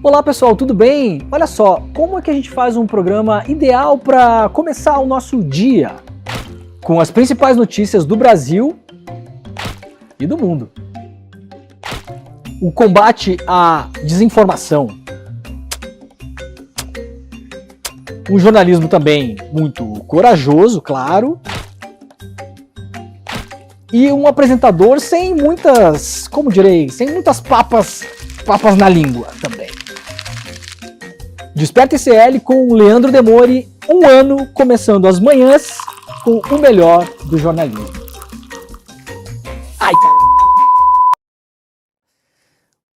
Olá pessoal, tudo bem? Olha só, como é que a gente faz um programa ideal para começar o nosso dia? Com as principais notícias do Brasil e do mundo. O combate à desinformação. Um jornalismo também muito corajoso, claro. E um apresentador sem muitas, como direi, sem muitas papas na língua também. Desperta ICL com o Leandro Demore, um ano começando as manhãs com o melhor do jornalismo. Ai, cara.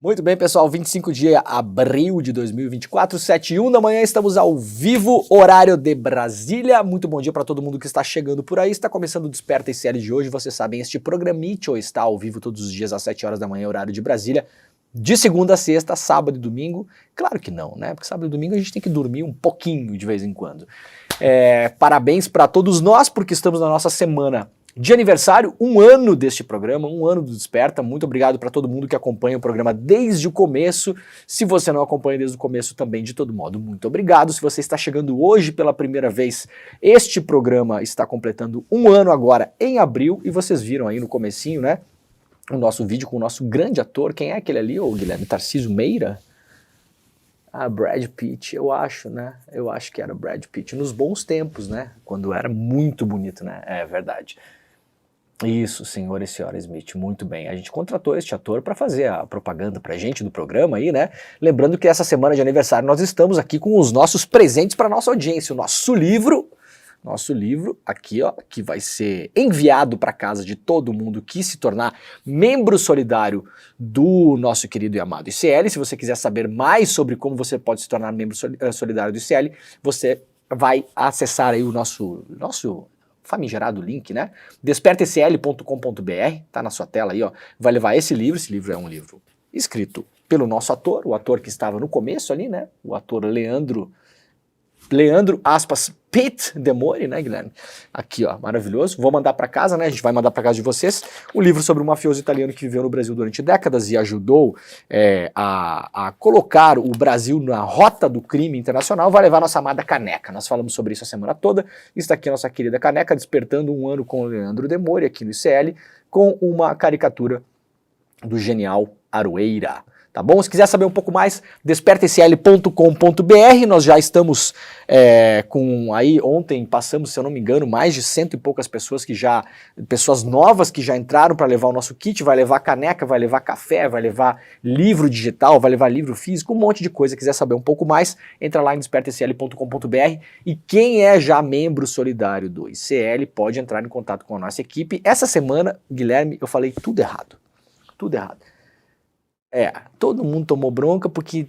Muito bem, pessoal, 25 de abril de 2024, 7h01 da manhã, estamos ao vivo, horário de Brasília. Muito bom dia para todo mundo que está chegando por aí. Está começando o Desperta ICL de hoje. Vocês sabem, este programite está ao vivo todos os dias às 7 horas da manhã, horário de Brasília. De segunda a sexta, sábado e domingo, claro que não, né? Porque sábado e domingo a gente tem que dormir um pouquinho de vez em quando. Parabéns para todos nós, porque estamos na nossa semana de aniversário, um ano deste programa, um ano do Desperta. Muito obrigado para todo mundo que acompanha o programa desde o começo. Se você não acompanha desde o começo também, de todo modo, muito obrigado. Se você está chegando hoje pela primeira vez, este programa está completando um ano agora em abril, e vocês viram aí no comecinho, né? O nosso vídeo com o nosso grande ator. Quem é aquele ali, ô Guilherme? Tarcísio Meira? Ah, Brad Pitt, eu acho, né? Eu acho que era Brad Pitt nos bons tempos, né? Quando era muito bonito, né? É verdade. Isso, senhor e senhora Smith, muito bem. A gente contratou este ator para fazer a propaganda pra gente do programa aí, né? Lembrando que essa semana de aniversário nós estamos aqui com os nossos presentes para nossa audiência. O nosso livro aqui, ó, que vai ser enviado para casa de todo mundo que se tornar membro solidário do nosso querido e amado ICL. Se você quiser saber mais sobre como você pode se tornar membro solidário do ICL, você vai acessar aí o nosso famigerado link, né? despertaicl.com.br, tá na sua tela aí, ó. Vai levar esse livro é um livro escrito pelo nosso ator, o ator que estava no começo ali, né? O ator Leandro aspas, Pitt Demore, né, Guilherme? Aqui, ó, maravilhoso. Vou mandar para casa, né? A gente vai mandar para casa de vocês o livro sobre um mafioso italiano que viveu no Brasil durante décadas e ajudou a colocar o Brasil na rota do crime internacional. Vai levar a nossa amada caneca. Nós falamos sobre isso a semana toda. Está aqui a nossa querida caneca, despertando um ano com o Leandro Demore aqui no ICL, com uma caricatura do genial Aroeira. Tá bom? Se quiser saber um pouco mais, despertaicl.com.br. Nós já estamos com aí, ontem passamos, se eu não me engano, mais de 100 e poucas pessoas pessoas novas que já entraram para levar o nosso kit. Vai levar caneca, vai levar café, vai levar livro digital, vai levar livro físico, um monte de coisa. Quiser saber um pouco mais, entra lá em despertaicl.com.br. E quem é já membro solidário do ICL pode entrar em contato com a nossa equipe. Essa semana, Guilherme, eu falei tudo errado. Tudo errado. Todo mundo tomou bronca porque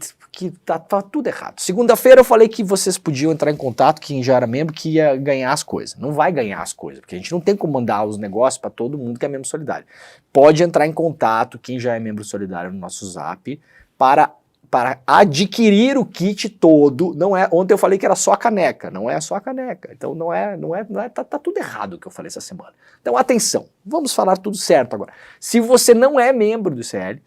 tá tudo errado. Segunda-feira eu falei que vocês podiam entrar em contato, quem já era membro, que ia ganhar as coisas. Não vai ganhar as coisas, porque a gente não tem como mandar os negócios para todo mundo que é membro solidário. Pode entrar em contato, quem já é membro solidário no nosso Zap, para adquirir o kit todo. Não é, ontem eu falei que era só a caneca, não é só a caneca. Então tá tudo errado o que eu falei essa semana. Então atenção, vamos falar tudo certo agora. Se você não é membro do ICL,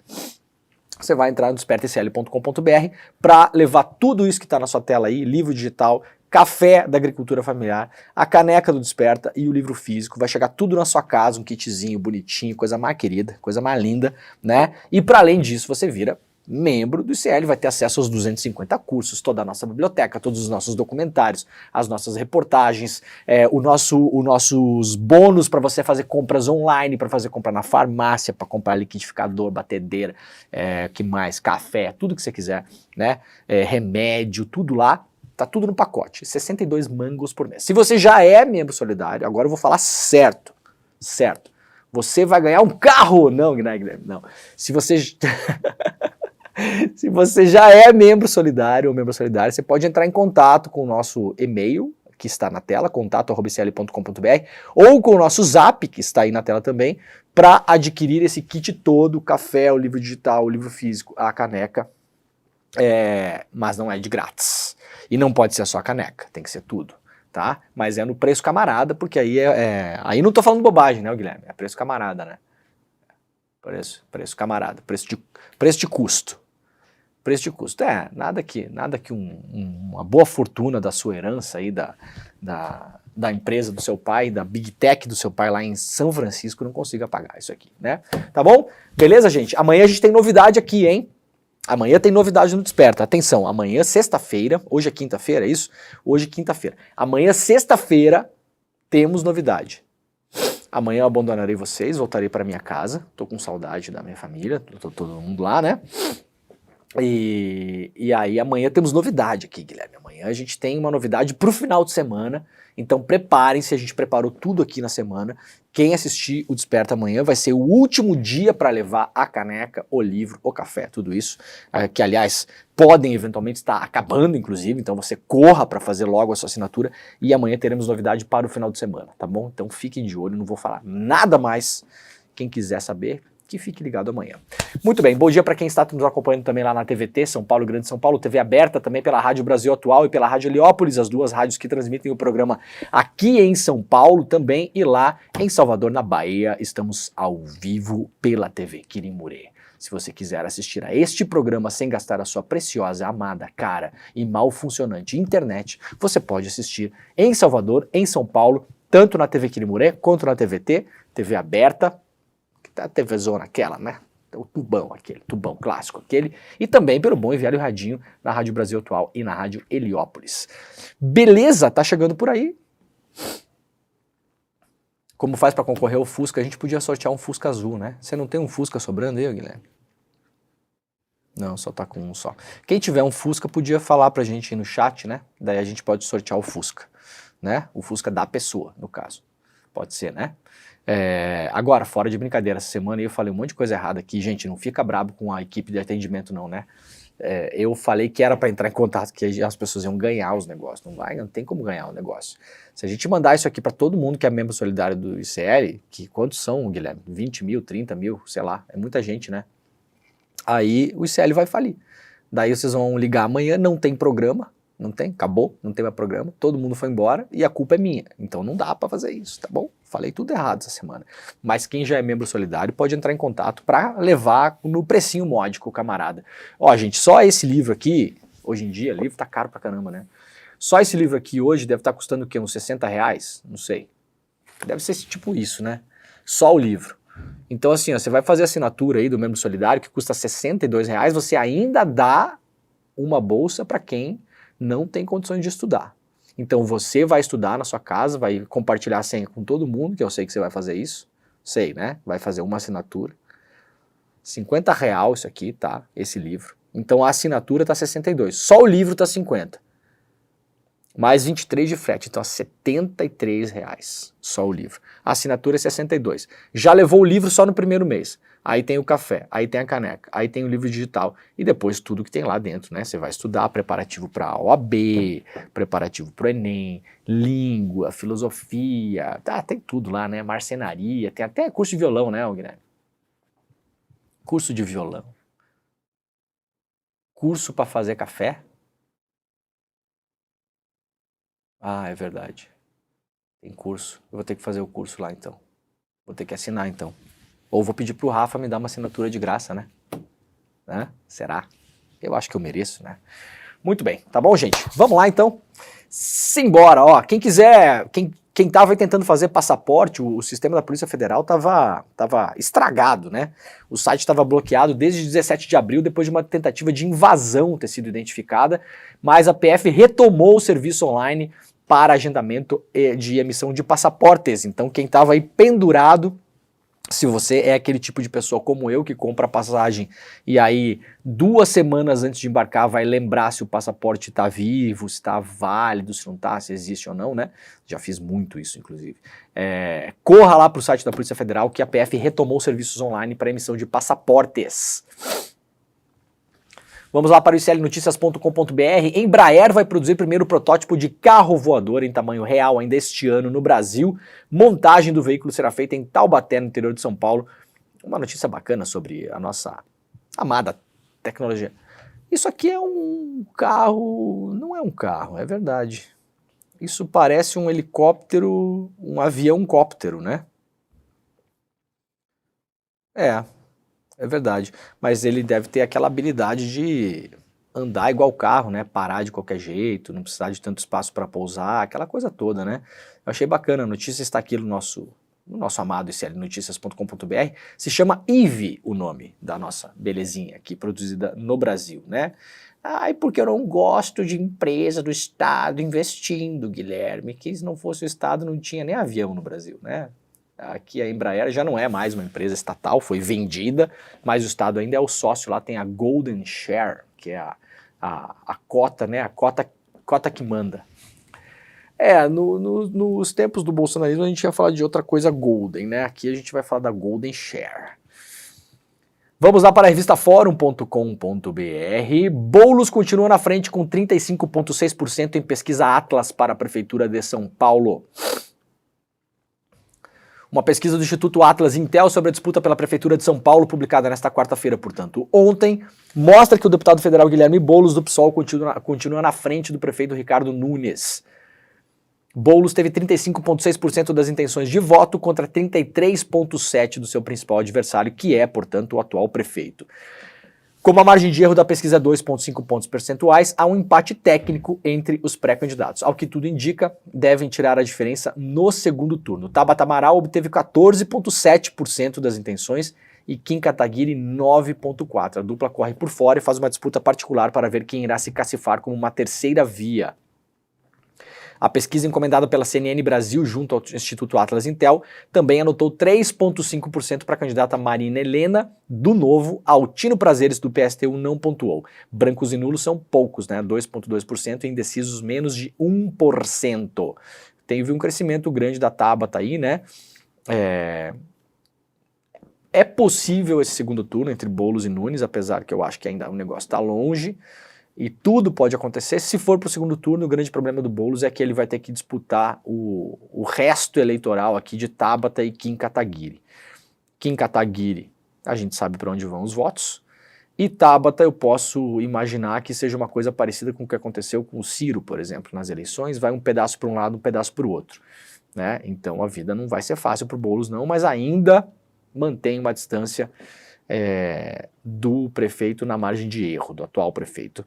você vai entrar no despertaicl.com.br para levar tudo isso que está na sua tela aí, livro digital, café da agricultura familiar, a caneca do Desperta e o livro físico. Vai chegar tudo na sua casa, um kitzinho bonitinho, coisa mais querida, coisa mais linda, né? E para além disso, você vira membro do ICL, vai ter acesso aos 250 cursos, toda a nossa biblioteca, todos os nossos documentários, as nossas reportagens, os nossos bônus para você fazer compras online, para fazer compra na farmácia, para comprar liquidificador, batedeira, que mais? Café, tudo que você quiser, né? Remédio, tudo lá, tá tudo no pacote, 62 mangos por mês. Se você já é membro solidário, agora eu vou falar certo, você vai ganhar um carro! Não, Guilherme, não. Se você já é membro solidário ou membro solidária, você pode entrar em contato com o nosso e-mail, que está na tela, contato@icl.com.br, ou com o nosso Zap, que está aí na tela também, para adquirir esse kit todo, o café, o livro digital, o livro físico, a caneca, mas não é de grátis. E não pode ser só a caneca, tem que ser tudo, tá? Mas é no preço camarada, porque aí aí não tô falando bobagem, né, Guilherme? É preço camarada, né? Preço camarada, preço de custo. Preço de custo. Nada que uma boa fortuna da sua herança aí, da empresa do seu pai, da Big Tech do seu pai lá em São Francisco não consiga pagar isso aqui, né? Tá bom? Beleza, gente? Amanhã a gente tem novidade aqui, hein? Amanhã tem novidade no Desperta. Atenção, amanhã, sexta-feira, hoje é quinta-feira, é isso? Hoje é quinta-feira. Amanhã, sexta-feira, temos novidade. Amanhã eu abandonarei vocês, voltarei para minha casa. Tô com saudade da minha família, tô todo mundo lá, né? E aí amanhã temos novidade aqui, Guilherme. Amanhã a gente tem uma novidade pro final de semana, então preparem-se, a gente preparou tudo aqui na semana. Quem assistir o Desperta amanhã vai ser o último dia para levar a caneca, o livro, o café, tudo isso, que aliás podem eventualmente estar acabando, inclusive, então você corra para fazer logo a sua assinatura e amanhã teremos novidade para o final de semana, tá bom? Então fiquem de olho, não vou falar nada mais. Quem quiser saber, que fique ligado amanhã. Muito bem, bom dia para quem está nos acompanhando também lá na TVT, São Paulo, Grande São Paulo, TV aberta também pela Rádio Brasil Atual e pela Rádio Heliópolis, as duas rádios que transmitem o programa aqui em São Paulo também e lá em Salvador, na Bahia, estamos ao vivo pela TV Quirimurê. Se você quiser assistir a este programa sem gastar a sua preciosa, amada, cara e mal funcionante internet, você pode assistir em Salvador, em São Paulo, tanto na TV Quirimurê quanto na TVT, TV aberta, a TV Zona aquela, né? O tubão aquele, tubão clássico aquele, e também pelo bom e velho radinho na Rádio Brasil Atual e na Rádio Heliópolis. Beleza? Tá chegando por aí. Como faz para concorrer ao Fusca? A gente podia sortear um Fusca azul, né? Você não tem um Fusca sobrando aí, Guilherme? Não, só tá com um só. Quem tiver um Fusca podia falar pra gente aí no chat, né? Daí a gente pode sortear o Fusca, né? O Fusca da pessoa, no caso. Pode ser, né? Agora, fora de brincadeira, essa semana eu falei um monte de coisa errada aqui, gente, não fica brabo com a equipe de atendimento não, né? Eu falei que era para entrar em contato, que as pessoas iam ganhar os negócios, não tem como ganhar o negócio. Se a gente mandar isso aqui para todo mundo que é membro solidário do ICL, que quantos são, Guilherme? 20 mil, 30 mil, sei lá, é muita gente, né? Aí o ICL vai falir. Daí vocês vão ligar amanhã, não tem programa, não tem, acabou, não tem mais programa, todo mundo foi embora e a culpa é minha. Então não dá para fazer isso, tá bom? Falei tudo errado essa semana. Mas quem já é membro solidário pode entrar em contato para levar no precinho módico, camarada. Ó, gente, só esse livro aqui, hoje em dia, livro tá caro pra caramba, né? Só esse livro aqui hoje deve estar custando o quê? Uns 60 reais? Não sei. Deve ser tipo isso, né? Só o livro. Então assim, ó, você vai fazer a assinatura aí do membro solidário que custa 62 reais, você ainda dá uma bolsa para quem não tem condições de estudar. Então você vai estudar na sua casa, vai compartilhar a senha com todo mundo, que eu sei que você vai fazer isso, sei, né? Vai fazer uma assinatura. 50 real isso aqui, tá? Esse livro. Então a assinatura tá 62, só o livro tá 50. Mais 23 de frete, então 73 reais, só o livro. A assinatura é 62. Já levou o livro só no primeiro mês. Aí tem o café, aí tem a caneca, aí tem o livro digital e depois tudo que tem lá dentro, né? Você vai estudar preparativo para a OAB, preparativo para o Enem, língua, filosofia, tem tudo lá, né? Marcenaria, tem até curso de violão, né, Guilherme? Curso de violão. Curso para fazer café. Ah, é verdade. Tem curso. Eu vou ter que fazer o curso lá então. Vou ter que assinar então. Ou vou pedir pro Rafa me dar uma assinatura de graça, né? Será? Eu acho que eu mereço, né? Muito bem, tá bom, gente? Vamos lá então. Simbora, ó. Quem quiser, quem tava tentando fazer passaporte, o sistema da Polícia Federal tava estragado, né? O site estava bloqueado desde 17 de abril, depois de uma tentativa de invasão ter sido identificada, mas a PF retomou o serviço online para agendamento de emissão de passaportes. Então quem estava aí pendurado, se você é aquele tipo de pessoa como eu que compra passagem e aí 2 semanas antes de embarcar vai lembrar se o passaporte está vivo, se está válido, se não está, se existe ou não, né? Já fiz muito isso, inclusive. Corra lá para o site da Polícia Federal que a PF retomou serviços online para emissão de passaportes. Vamos lá para o iclnoticias.com.br. Embraer vai produzir o primeiro protótipo de carro voador em tamanho real ainda este ano no Brasil. Montagem do veículo será feita em Taubaté, no interior de São Paulo. Uma notícia bacana sobre a nossa amada tecnologia. Isso aqui é um carro, não é um carro, é verdade. Isso parece um helicóptero, um avião-cóptero, né? É verdade, mas ele deve ter aquela habilidade de andar igual carro, né? Parar de qualquer jeito, não precisar de tanto espaço para pousar, aquela coisa toda, né? Eu achei bacana, a notícia está aqui no nosso amado iclnoticias.com.br, se chama Eve o nome da nossa belezinha aqui, produzida no Brasil, né? Ai, porque eu não gosto de empresa do Estado investindo, Guilherme, que se não fosse o Estado não tinha nem avião no Brasil, né? Aqui a Embraer já não é mais uma empresa estatal, foi vendida, mas o Estado ainda é o sócio, lá tem a Golden Share, que é a cota, né, a cota que manda. Nos tempos do bolsonarismo a gente ia falar de outra coisa Golden, né, aqui a gente vai falar da Golden Share. Vamos lá para a revista Fórum.com.br. Boulos continua na frente com 35,6% em pesquisa Atlas para a Prefeitura de São Paulo. Uma pesquisa do Instituto Atlas Intel sobre a disputa pela Prefeitura de São Paulo, publicada nesta quarta-feira, portanto, ontem, mostra que o deputado federal Guilherme Boulos, do PSOL, continua na frente do prefeito Ricardo Nunes. Boulos teve 35,6% das intenções de voto contra 33,7% do seu principal adversário, que é, portanto, o atual prefeito. Como a margem de erro da pesquisa é 2,5 pontos percentuais, há um empate técnico entre os pré-candidatos. Ao que tudo indica, devem tirar a diferença no segundo turno. Tabata Amaral obteve 14,7% das intenções e Kim Kataguiri 9,4%. A dupla corre por fora e faz uma disputa particular para ver quem irá se cacifar como uma terceira via. A pesquisa encomendada pela CNN Brasil junto ao Instituto Atlas Intel também anotou 3,5% para a candidata Marina Helena, do Novo. Altino Prazeres, do PSTU, não pontuou. Brancos e nulos são poucos, né? 2,2% e indecisos menos de 1%. Teve um crescimento grande da Tabata aí, né? É possível esse segundo turno entre Boulos e Nunes, apesar que eu acho que ainda o negócio está longe. E tudo pode acontecer. Se for para o segundo turno, o grande problema do Boulos é que ele vai ter que disputar o resto eleitoral aqui de Tabata e Kim Kataguiri. Kim Kataguiri, a gente sabe para onde vão os votos. E Tabata eu posso imaginar que seja uma coisa parecida com o que aconteceu com o Ciro, por exemplo, nas eleições. Vai um pedaço para um lado, um pedaço para o outro, né? Então a vida não vai ser fácil para o Boulos não, mas ainda mantém uma distância do prefeito na margem de erro, do atual prefeito.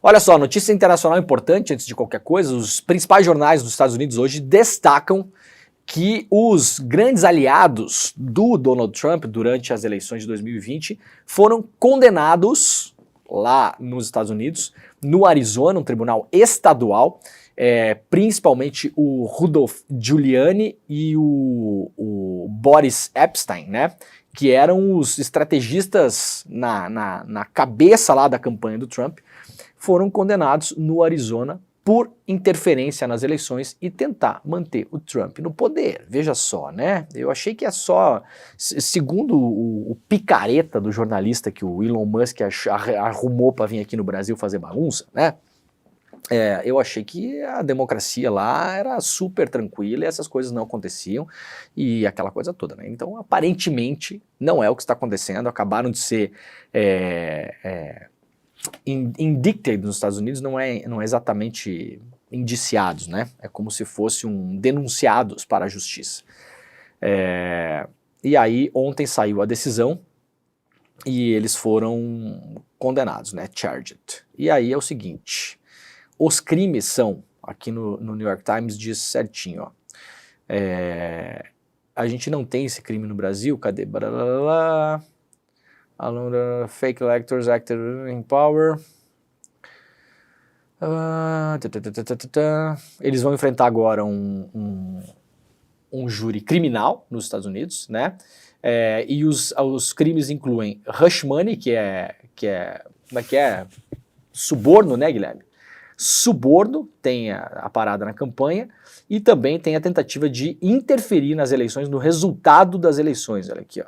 Olha só, notícia internacional importante antes de qualquer coisa, os principais jornais dos Estados Unidos hoje destacam que os grandes aliados do Donald Trump durante as eleições de 2020 foram condenados lá nos Estados Unidos, no Arizona, um tribunal estadual, principalmente o Rudolph Giuliani e o Boris Epstein, né? Que eram os estrategistas na cabeça lá da campanha do Trump, foram condenados no Arizona por interferência nas eleições e tentar manter o Trump no poder. Veja só, né? Eu achei que é só, segundo o picareta do jornalista que o Elon Musk arrumou para vir aqui no Brasil fazer bagunça, né? Eu achei que a democracia lá era super tranquila e essas coisas não aconteciam e aquela coisa toda, né? Então, aparentemente, não é o que está acontecendo, acabaram de ser indicted nos Estados Unidos, não é exatamente indiciados, né? É como se fossem denunciados para a justiça. E aí, ontem saiu a decisão e eles foram condenados, né? Charged. E aí é o seguinte... Os crimes são, aqui no New York Times diz certinho, ó, a gente não tem esse crime no Brasil, cadê? Fake electors acted in power. Eles vão enfrentar agora um júri criminal nos Estados Unidos, né? E os crimes incluem hush money, que é como é que é? Suborno, né, Guilherme? Suborno, tem a parada na campanha, e também tem a tentativa de interferir nas eleições, no resultado das eleições. Olha aqui, ó.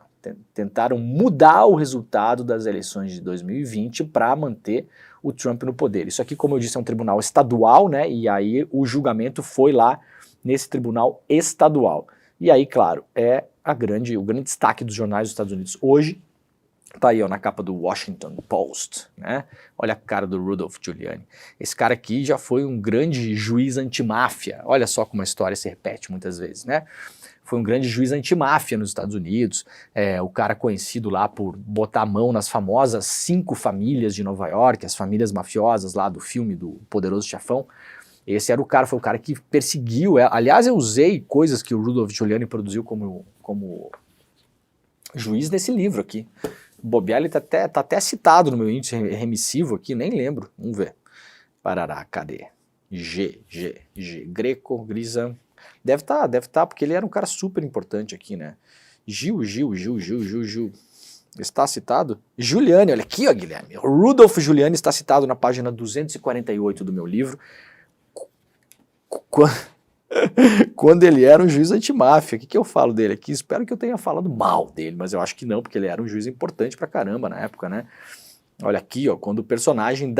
Tentaram mudar o resultado das eleições de 2020 para manter o Trump no poder. Isso aqui, como eu disse, é um tribunal estadual, né? E aí o julgamento foi lá nesse tribunal estadual. E aí, claro, o grande destaque dos jornais dos Estados Unidos hoje. Tá aí, ó, na capa do Washington Post, né? Olha a cara do Rudolph Giuliani. Esse cara aqui já foi um grande juiz antimáfia. Olha só como a história se repete muitas vezes, né? foi um grande juiz antimáfia nos Estados Unidos, o cara conhecido lá por botar a mão nas famosas 5 famílias de Nova York, as famílias mafiosas lá do filme do Poderoso Chefão. Esse era o cara, foi o cara que perseguiu, aliás eu usei coisas que o Rudolph Giuliani produziu como juiz nesse livro aqui. Bobear, ele tá até citado no meu índice remissivo aqui, nem lembro, vamos ver. Parará, cadê? G, Greco, Grisa, deve tá, porque ele era um cara super importante aqui, né? Gil, está citado? Giuliani, olha aqui, ó, Guilherme, Rudolph Giuliani está citado na página 248 do meu livro, quando ele era um juiz antimáfia. O que eu falo dele aqui? Espero que eu tenha falado mal dele, mas eu acho que não, porque ele era um juiz importante pra caramba na época, né? Olha aqui, ó, quando o personagem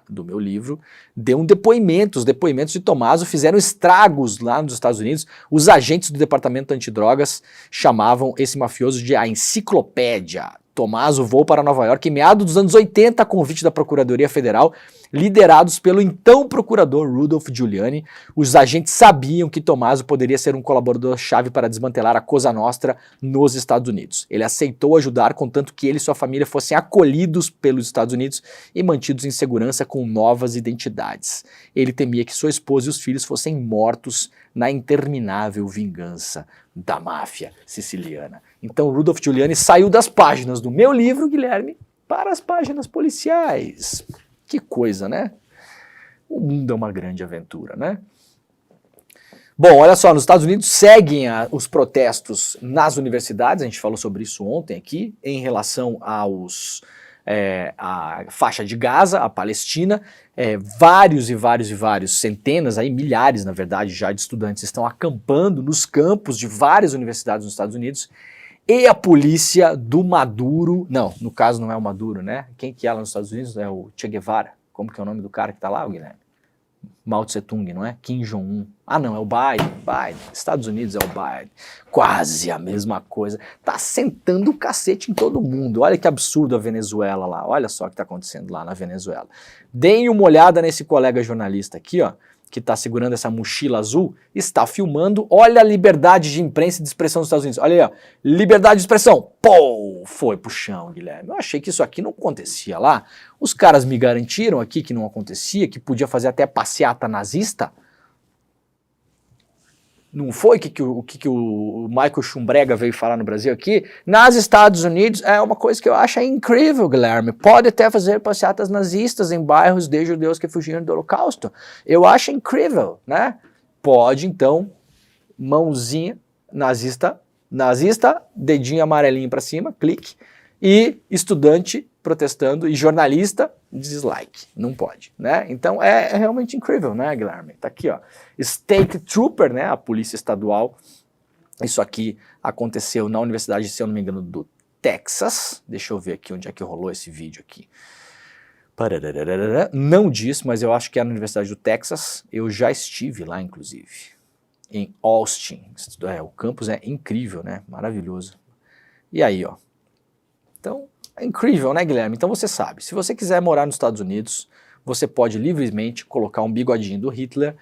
do meu livro deu um depoimento, os depoimentos de Tommaso fizeram estragos lá nos Estados Unidos. Os agentes do departamento antidrogas chamavam esse mafioso de a enciclopédia. Tommaso voou para Nova York em meados dos anos 80 a convite da Procuradoria Federal, liderados pelo então procurador Rudolph Giuliani. Os agentes sabiam que Tommaso poderia ser um colaborador-chave para desmantelar a Cosa Nostra nos Estados Unidos. Ele aceitou ajudar, contanto que ele e sua família fossem acolhidos pelos Estados Unidos e mantidos em segurança com novas identidades. Ele temia que sua esposa e os filhos fossem mortos na interminável vingança da máfia siciliana. Então Rudolph Giuliani saiu das páginas do meu livro, Guilherme, para as páginas policiais. Que coisa, né? O mundo é uma grande aventura, né? Bom, olha só, nos Estados Unidos seguem os protestos nas universidades, a gente falou sobre isso ontem aqui, em relação à faixa de Gaza, a Palestina. Vários, centenas, aí milhares, na verdade, já de estudantes estão acampando nos campos de várias universidades nos Estados Unidos, e a polícia do Maduro, não, no caso não é o Maduro, né? Quem que é lá nos Estados Unidos? É o Che Guevara. Como que é o nome do cara que tá lá, Guilherme? Mao Tse Tung, não é? Kim Jong-un. Ah não, é o Biden. Estados Unidos é o Biden. Quase a mesma coisa. Tá sentando o cacete em todo mundo. Olha que absurdo a Venezuela lá. Olha só o que tá acontecendo lá na Venezuela. Deem uma olhada nesse colega jornalista aqui, ó, que está segurando essa mochila azul, está filmando. Olha a liberdade de imprensa e de expressão dos Estados Unidos. Olha aí, ó, liberdade de expressão. Pô, foi pro chão, Guilherme. Eu achei que isso aqui não acontecia lá. Os caras me garantiram aqui que não acontecia, que podia fazer até passeata nazista. Não foi o que o Michael Schumbrega veio falar no Brasil aqui? Nos Estados Unidos é uma coisa que eu acho incrível, Guilherme. Pode até fazer passeatas nazistas em bairros de judeus que fugiram do Holocausto. Eu acho incrível, né? Pode, então, mãozinha, nazista, dedinho amarelinho para cima, clique, e estudante protestando, e jornalista, dislike. Não pode, né? Então é realmente incrível, né, Guilherme? Tá aqui, ó. State Trooper, né, a polícia estadual. Isso aqui aconteceu na universidade, se eu não me engano, do Texas. Deixa eu ver aqui onde é que rolou esse vídeo aqui. Não diz, mas eu acho que é na Universidade do Texas. Eu já estive lá, inclusive, em Austin. O campus é incrível, né? Maravilhoso. E aí, ó. Então, é incrível, né, Guilherme? Então você sabe, se você quiser morar nos Estados Unidos, você pode livremente colocar um bigodinho do Hitler,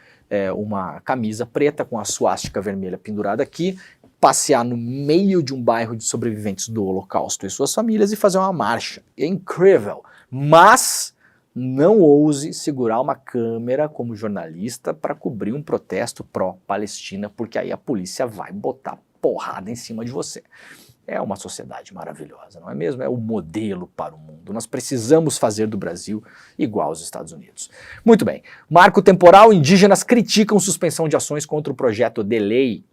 uma camisa preta com a suástica vermelha pendurada aqui, passear no meio de um bairro de sobreviventes do Holocausto e suas famílias e fazer uma marcha. É incrível, mas não ouse segurar uma câmera como jornalista para cobrir um protesto pró-Palestina, porque aí a polícia vai botar porrada em cima de você. É uma sociedade maravilhosa, não é mesmo? É o modelo para o mundo. Nós precisamos fazer do Brasil igual aos Estados Unidos. Muito bem. Marco temporal, indígenas criticam suspensão de ações contra o projeto de lei.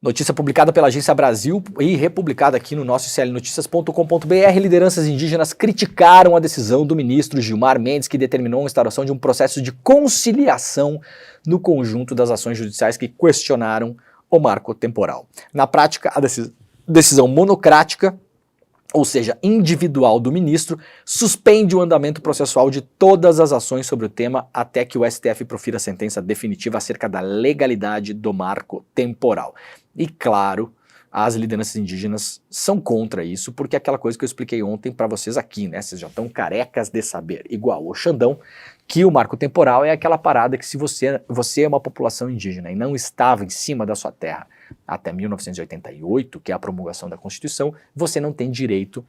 Notícia publicada pela Agência Brasil e republicada aqui no nosso iclnoticias.com.br. Lideranças indígenas criticaram a decisão do ministro Gilmar Mendes, que determinou a instauração de um processo de conciliação no conjunto das ações judiciais que questionaram o marco temporal. Na prática, a decisão monocrática, ou seja, individual do ministro, suspende o andamento processual de todas as ações sobre o tema até que o STF profira a sentença definitiva acerca da legalidade do marco temporal. E claro, as lideranças indígenas são contra isso, porque é aquela coisa que eu expliquei ontem para vocês aqui, né? Vocês já estão carecas de saber, igual o Xandão, que o marco temporal é aquela parada que se você é uma população indígena e não estava em cima da sua terra até 1988, que é a promulgação da Constituição, você não tem direito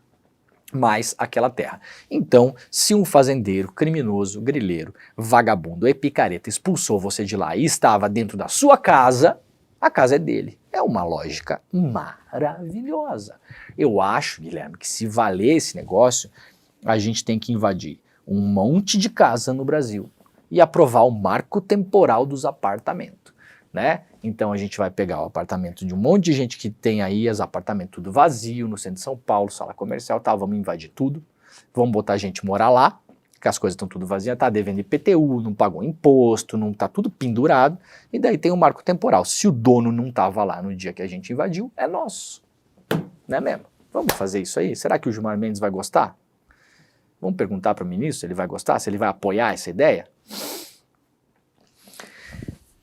mais àquela terra. Então, se um fazendeiro, criminoso, grileiro, vagabundo e picareta expulsou você de lá e estava dentro da sua casa, a casa é dele. É uma lógica maravilhosa. Eu acho, Guilherme, que se valer esse negócio, a gente tem que invadir um monte de casa no Brasil e aprovar o marco temporal dos apartamentos, né? Então a gente vai pegar o apartamento de um monte de gente que tem aí os apartamentos tudo vazio no centro de São Paulo, sala comercial, tá, vamos invadir tudo, vamos botar a gente morar lá, que as coisas estão tudo vazias, tá devendo IPTU, não pagou imposto, não tá tudo pendurado, e daí tem o marco temporal. Se o dono não tava lá no dia que a gente invadiu, é nosso, não é mesmo? Vamos fazer isso aí? Será que o Gilmar Mendes vai gostar? Vamos perguntar para o ministro se ele vai gostar, se ele vai apoiar essa ideia?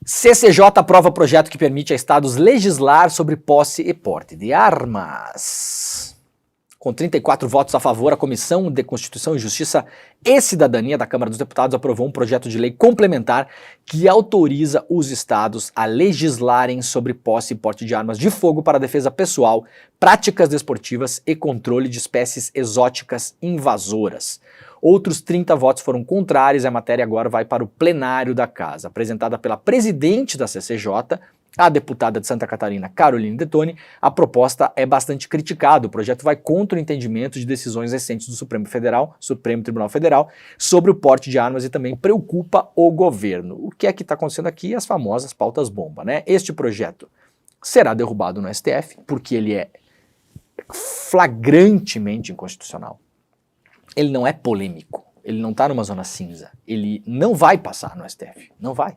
CCJ aprova projeto que permite a estados legislar sobre posse e porte de armas. Com 34 votos a favor, a Comissão de Constituição e Justiça e Cidadania da Câmara dos Deputados aprovou um projeto de lei complementar que autoriza os estados a legislarem sobre posse e porte de armas de fogo para defesa pessoal, práticas desportivas e controle de espécies exóticas invasoras. Outros 30 votos foram contrários e a matéria agora vai para o plenário da Casa. Apresentada pela presidente da CCJ, a deputada de Santa Catarina, Caroline Detoni, a proposta é bastante criticada. O projeto vai contra o entendimento de decisões recentes do Supremo Tribunal Federal, sobre o porte de armas e também preocupa o governo. O que é que está acontecendo aqui? As famosas pautas bomba, né? Este projeto será derrubado no STF, porque ele é flagrantemente inconstitucional. Ele não é polêmico, ele não está numa zona cinza, ele não vai passar no STF, não vai.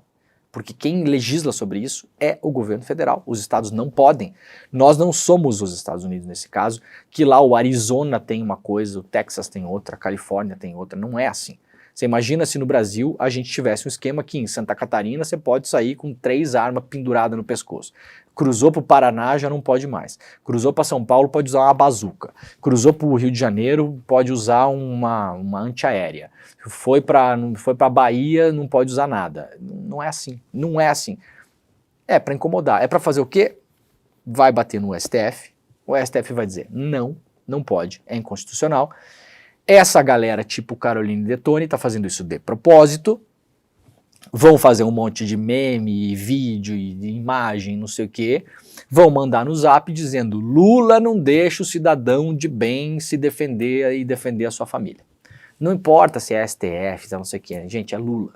Porque quem legisla sobre isso é o governo federal, os estados não podem. Nós não somos os Estados Unidos nesse caso, que lá o Arizona tem uma coisa, o Texas tem outra, a Califórnia tem outra, não é assim. Você imagina se no Brasil a gente tivesse um esquema que em Santa Catarina você pode sair com 3 armas penduradas no pescoço. Cruzou para o Paraná, já não pode mais. Cruzou para São Paulo, pode usar uma bazuca. Cruzou para o Rio de Janeiro, pode usar uma antiaérea. Foi para Bahia, não pode usar nada. Não é assim, não é assim. É para incomodar. É para fazer o quê? Vai bater no STF, o STF vai dizer não, não pode, é inconstitucional. Essa galera tipo Caroline Detoni tá fazendo isso de propósito, vão fazer um monte de meme, vídeo e imagem, não sei o que, vão mandar no zap dizendo Lula não deixa o cidadão de bem se defender e defender a sua família. Não importa se é STF, se é não sei o que, gente, é Lula.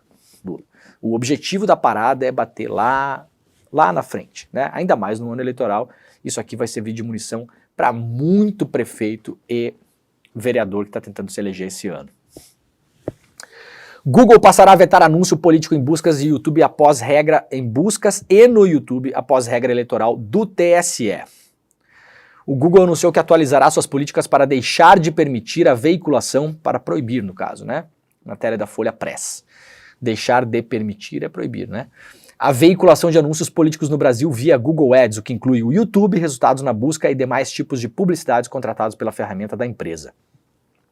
O objetivo da parada é bater lá na frente, né? Ainda mais no ano eleitoral, isso aqui vai servir de munição para muito prefeito e vereador que está tentando se eleger esse ano. Google passará a vetar anúncio político em buscas e YouTube após regra no YouTube após regra eleitoral do TSE. O Google anunciou que atualizará suas políticas para deixar de permitir a veiculação, para proibir no caso, né? Matéria da Folha Press. Deixar de permitir é proibir, né? A veiculação de anúncios políticos no Brasil via Google Ads, o que inclui o YouTube, resultados na busca e demais tipos de publicidades contratados pela ferramenta da empresa.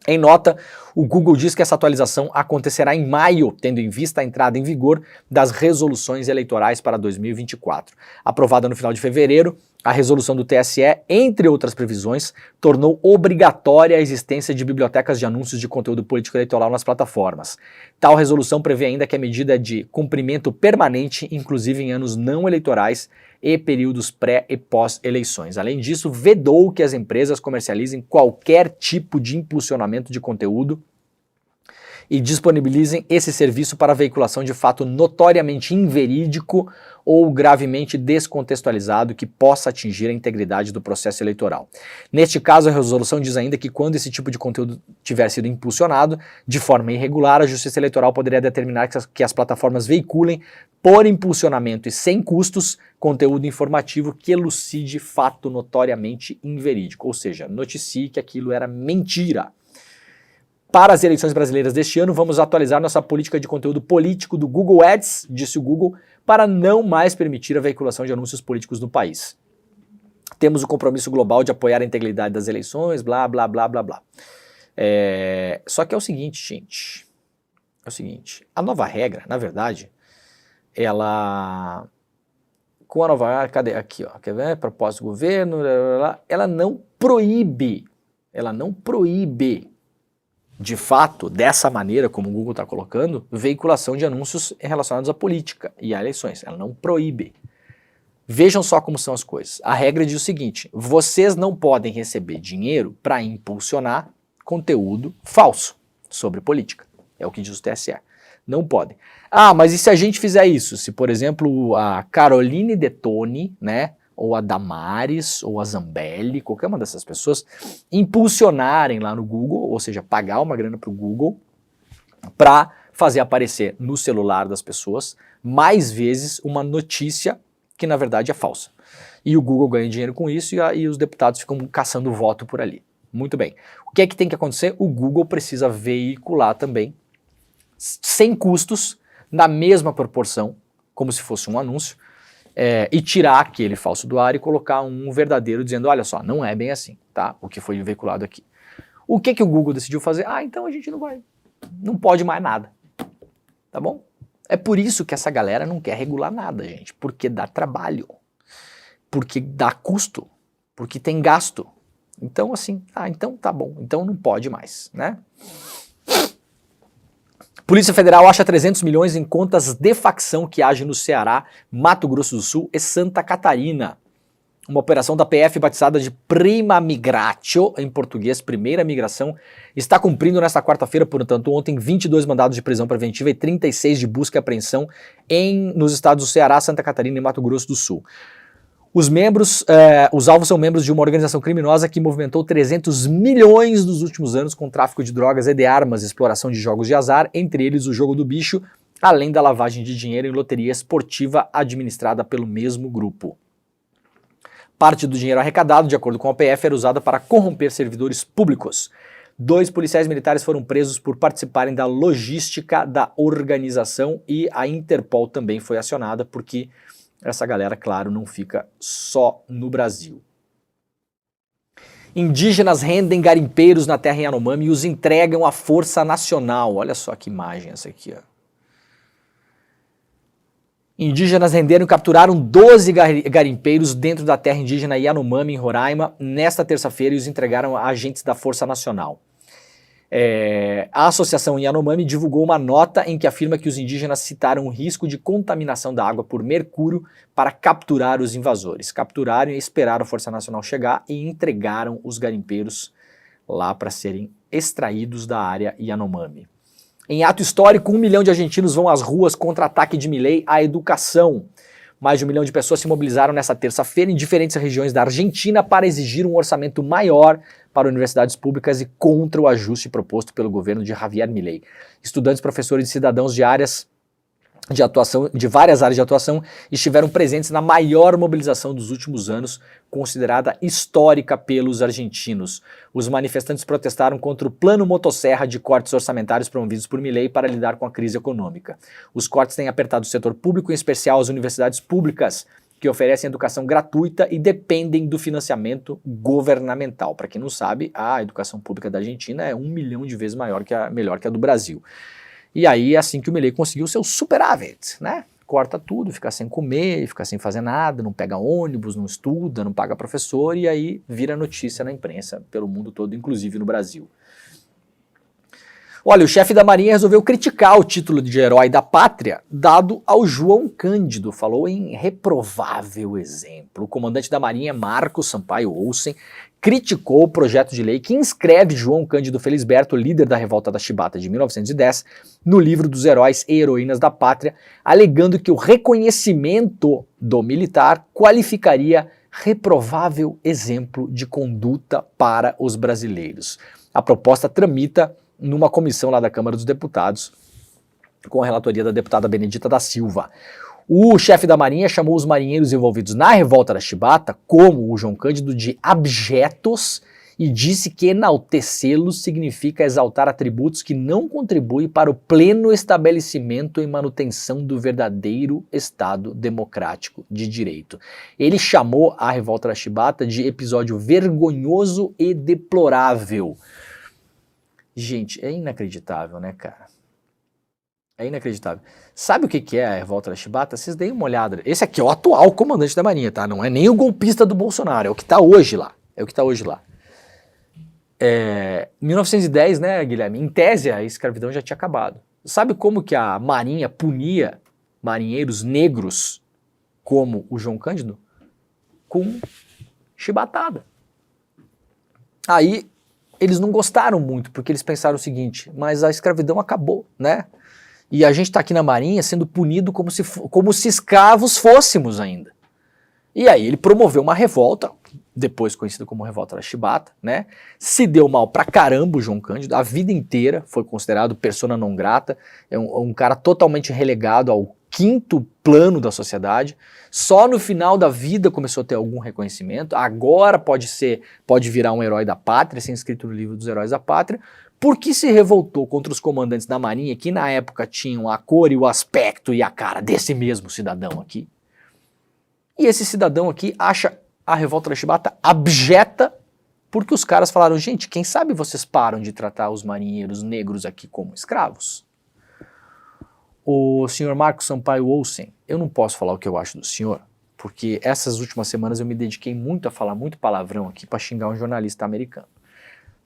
Em nota, o Google diz que essa atualização acontecerá em maio, tendo em vista a entrada em vigor das resoluções eleitorais para 2024. Aprovada no final de fevereiro, a resolução do TSE, entre outras previsões, tornou obrigatória a existência de bibliotecas de anúncios de conteúdo político eleitoral nas plataformas. Tal resolução prevê ainda que a medida é de cumprimento permanente, inclusive em anos não eleitorais e períodos pré e pós-eleições. Além disso, vedou que as empresas comercializem qualquer tipo de impulsionamento de conteúdo e disponibilizem esse serviço para veiculação de fato notoriamente inverídico ou gravemente descontextualizado que possa atingir a integridade do processo eleitoral. Neste caso, a resolução diz ainda que quando esse tipo de conteúdo tiver sido impulsionado de forma irregular, a Justiça Eleitoral poderia determinar que as plataformas veiculem, por impulsionamento e sem custos, conteúdo informativo que elucide fato notoriamente inverídico, ou seja, noticie que aquilo era mentira. Para as eleições brasileiras deste ano, vamos atualizar nossa política de conteúdo político do Google Ads, disse o Google, para não mais permitir a veiculação de anúncios políticos no país. temos o compromisso global de apoiar a integridade das eleições, blá, blá, blá, blá, blá. Só que é o seguinte, gente, a nova regra, na verdade, ela, com a nova regra, cadê? Aqui, ó, quer ver? Propósito do governo, blá, blá, blá, ela não proíbe, de fato, dessa maneira como o Google está colocando, veiculação de anúncios relacionados à política e a eleições, ela não proíbe. Vejam só como são as coisas. A regra diz o seguinte: vocês não podem receber dinheiro para impulsionar conteúdo falso sobre política. É o que diz o TSE. Não podem. Ah, mas e se a gente fizer isso? Se, por exemplo, a Caroline Detoni, né, ou a Damares, ou a Zambelli, qualquer uma dessas pessoas, impulsionarem lá no Google, ou seja, pagar uma grana para o Google, para fazer aparecer no celular das pessoas mais vezes uma notícia que na verdade é falsa. E o Google ganha dinheiro com isso e os deputados ficam caçando voto por ali. Muito bem. O que é que tem que acontecer? O Google precisa veicular também, sem custos, na mesma proporção, como se fosse um anúncio, e tirar aquele falso do ar e colocar um verdadeiro dizendo, olha só, não é bem assim, tá? O que foi veiculado aqui. O que o Google decidiu fazer? Ah, então a gente não pode mais nada, tá bom? É por isso que essa galera não quer regular nada, gente, porque dá trabalho, porque dá custo, porque tem gasto. Então assim, então tá bom, então não pode mais, né? Polícia Federal acha 300 milhões em contas de facção que agem no Ceará, Mato Grosso do Sul e Santa Catarina. Uma operação da PF batizada de Prima Migratio, em português, Primeira Migração, está cumprindo nesta quarta-feira, portanto, ontem, 22 mandados de prisão preventiva e 36 de busca e apreensão nos estados do Ceará, Santa Catarina e Mato Grosso do Sul. Os alvos são membros de uma organização criminosa que movimentou 300 milhões nos últimos anos com tráfico de drogas e de armas, exploração de jogos de azar, entre eles o jogo do bicho, além da lavagem de dinheiro em loteria esportiva administrada pelo mesmo grupo. Parte do dinheiro arrecadado, de acordo com a PF, era usada para corromper servidores públicos. 2 policiais militares foram presos por participarem da logística da organização e a Interpol também foi acionada porque essa galera, claro, não fica só no Brasil. Indígenas rendem garimpeiros na terra Yanomami e os entregam à Força Nacional. Olha só que imagem essa aqui, ó. Indígenas renderam e capturaram 12 garimpeiros dentro da terra indígena Yanomami, em Roraima, nesta terça-feira e os entregaram a agentes da Força Nacional. A Associação Yanomami divulgou uma nota em que afirma que os indígenas citaram o risco de contaminação da água por mercúrio para capturar os invasores. Capturaram e esperaram a Força Nacional chegar e entregaram os garimpeiros lá para serem extraídos da área Yanomami. Em ato histórico, 1 milhão de argentinos vão às ruas contra ataque de Milei à educação. Mais de 1 milhão de pessoas se mobilizaram nesta terça-feira em diferentes regiões da Argentina para exigir um orçamento maior para universidades públicas e contra o ajuste proposto pelo governo de Javier Milei. Estudantes, professores e cidadãos de várias áreas de atuação estiveram presentes na maior mobilização dos últimos anos, considerada histórica pelos argentinos. Os manifestantes protestaram contra o plano motosserra de cortes orçamentários promovidos por Milei para lidar com a crise econômica. Os cortes têm apertado o setor público, em especial as universidades públicas, que oferecem educação gratuita e dependem do financiamento governamental. Para quem não sabe, a educação pública da Argentina é 1 milhão de vezes melhor que a do Brasil. E aí é assim que o Milei conseguiu seu superávit, né? Corta tudo, fica sem comer, fica sem fazer nada, não pega ônibus, não estuda, não paga professor e aí vira notícia na imprensa pelo mundo todo, inclusive no Brasil. Olha, o chefe da Marinha resolveu criticar o título de herói da pátria dado ao João Cândido, falou em reprovável exemplo. O comandante da Marinha, Marcos Sampaio Olsen, criticou o projeto de lei que inscreve João Cândido Felisberto, líder da Revolta da Chibata de 1910, no livro dos heróis e heroínas da pátria, alegando que o reconhecimento do militar qualificaria reprovável exemplo de conduta para os brasileiros. A proposta tramita numa comissão lá da Câmara dos Deputados, com a relatoria da deputada Benedita da Silva. O chefe da Marinha chamou os marinheiros envolvidos na Revolta da Chibata, como o João Cândido, de abjetos e disse que enaltecê-los significa exaltar atributos que não contribuem para o pleno estabelecimento e manutenção do verdadeiro Estado democrático de direito. Ele chamou a revolta da Chibata de episódio vergonhoso e deplorável. Gente, é inacreditável, né, cara? É inacreditável. Sabe o que é a revolta da Chibata? Vocês deem uma olhada. Esse aqui é o atual comandante da Marinha, tá? Não é nem o golpista do Bolsonaro, é o que tá hoje lá. É o que tá hoje lá. 1910, né, Guilherme? Em tese, a escravidão já tinha acabado. Sabe como que a Marinha punia marinheiros negros como o João Cândido? Com chibatada. Aí, eles não gostaram muito, porque eles pensaram o seguinte, mas a escravidão acabou, né? E a gente está aqui na Marinha sendo punido como se escravos fôssemos ainda. E aí ele promoveu uma revolta, depois conhecida como Revolta da Chibata, né? Se deu mal pra caramba o João Cândido, a vida inteira foi considerado persona non grata, é um cara totalmente relegado ao quinto plano da sociedade. Só no final da vida começou a ter algum reconhecimento, agora pode virar um herói da pátria, ser inscrito no livro dos heróis da pátria, porque se revoltou contra os comandantes da Marinha, que na época tinham a cor e o aspecto e a cara desse mesmo cidadão aqui. E esse cidadão aqui acha a revolta da Chibata abjeta, porque os caras falaram, gente, quem sabe vocês param de tratar os marinheiros negros aqui como escravos? O senhor Marcos Sampaio Olsen, eu não posso falar o que eu acho do senhor, porque essas últimas semanas eu me dediquei muito a falar muito palavrão aqui para xingar um jornalista americano,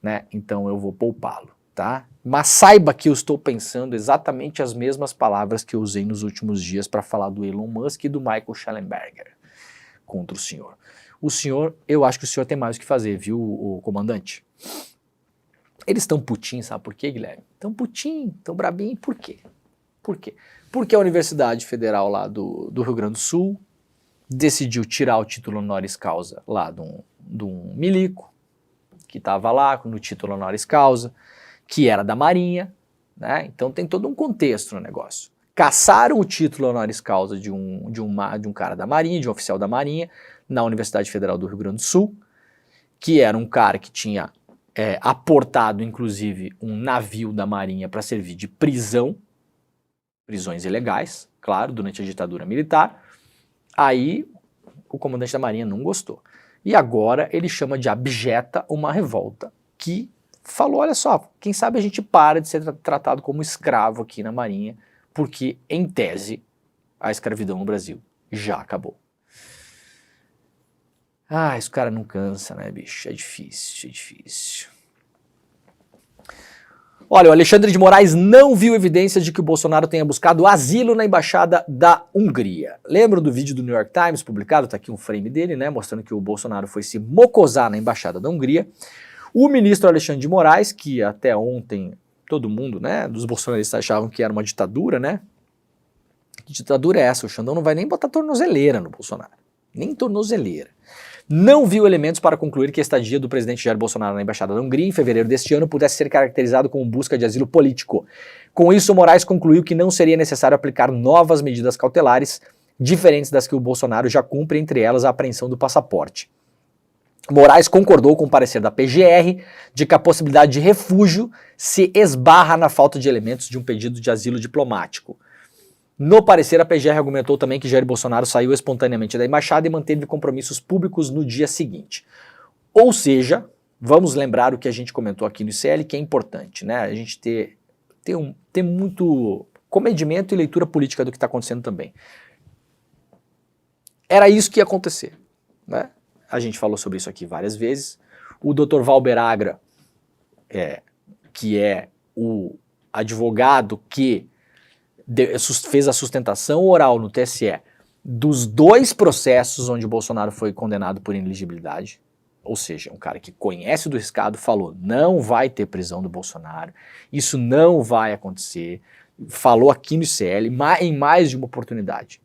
né? Então eu vou poupá-lo, tá? Mas saiba que eu estou pensando exatamente as mesmas palavras que eu usei nos últimos dias para falar do Elon Musk e do Michael Schellenberger contra o senhor. O senhor, eu acho que o senhor tem mais o que fazer, viu, o comandante? Eles estão putinhos, sabe por quê, Guilherme? Estão putinhos, estão brabinhos, por quê? Por quê? Porque a Universidade Federal lá do Rio Grande do Sul decidiu tirar o título honoris causa lá de um milico, que estava lá no título honoris causa, que era da Marinha, né? Então tem todo um contexto no negócio. Caçaram o título honoris causa de um cara da Marinha, de um oficial da Marinha, na Universidade Federal do Rio Grande do Sul, que era um cara que tinha aportado, inclusive, um navio da Marinha para servir de prisões ilegais, claro, durante a ditadura militar. Aí o comandante da Marinha não gostou. E agora ele chama de abjeta uma revolta que falou, olha só, quem sabe a gente para de ser tratado como escravo aqui na Marinha, porque, em tese, a escravidão no Brasil já acabou. Ah, esse cara não cansa, né, bicho? É difícil, é difícil. Olha, o Alexandre de Moraes não viu evidências de que o Bolsonaro tenha buscado asilo na Embaixada da Hungria. Lembram do vídeo do New York Times publicado? Tá aqui um frame dele, né, mostrando que o Bolsonaro foi se mocosar na Embaixada da Hungria. O ministro Alexandre de Moraes, que até ontem todo mundo, né, dos bolsonaristas achavam que era uma ditadura, né? Que ditadura é essa? O Xandão não vai nem botar tornozeleira no Bolsonaro. Nem tornozeleira. Não viu elementos para concluir que a estadia do presidente Jair Bolsonaro na Embaixada da Hungria em fevereiro deste ano pudesse ser caracterizado como busca de asilo político. Com isso, Moraes concluiu que não seria necessário aplicar novas medidas cautelares, diferentes das que o Bolsonaro já cumpre, entre elas a apreensão do passaporte. Moraes concordou com o parecer da PGR de que a possibilidade de refúgio se esbarra na falta de elementos de um pedido de asilo diplomático. No parecer, a PGR argumentou também que Jair Bolsonaro saiu espontaneamente da embaixada e manteve compromissos públicos no dia seguinte. Ou seja, vamos lembrar o que a gente comentou aqui no ICL, que é importante, né? A gente ter muito comedimento e leitura política do que está acontecendo também. Era isso que ia acontecer, né? A gente falou sobre isso aqui várias vezes. O Dr. Valber Agra, que é o advogado que fez a sustentação oral no TSE dos dois processos onde o Bolsonaro foi condenado por inelegibilidade, ou seja, um cara que conhece do riscado, falou, não vai ter prisão do Bolsonaro, isso não vai acontecer, falou aqui no ICL em mais de uma oportunidade.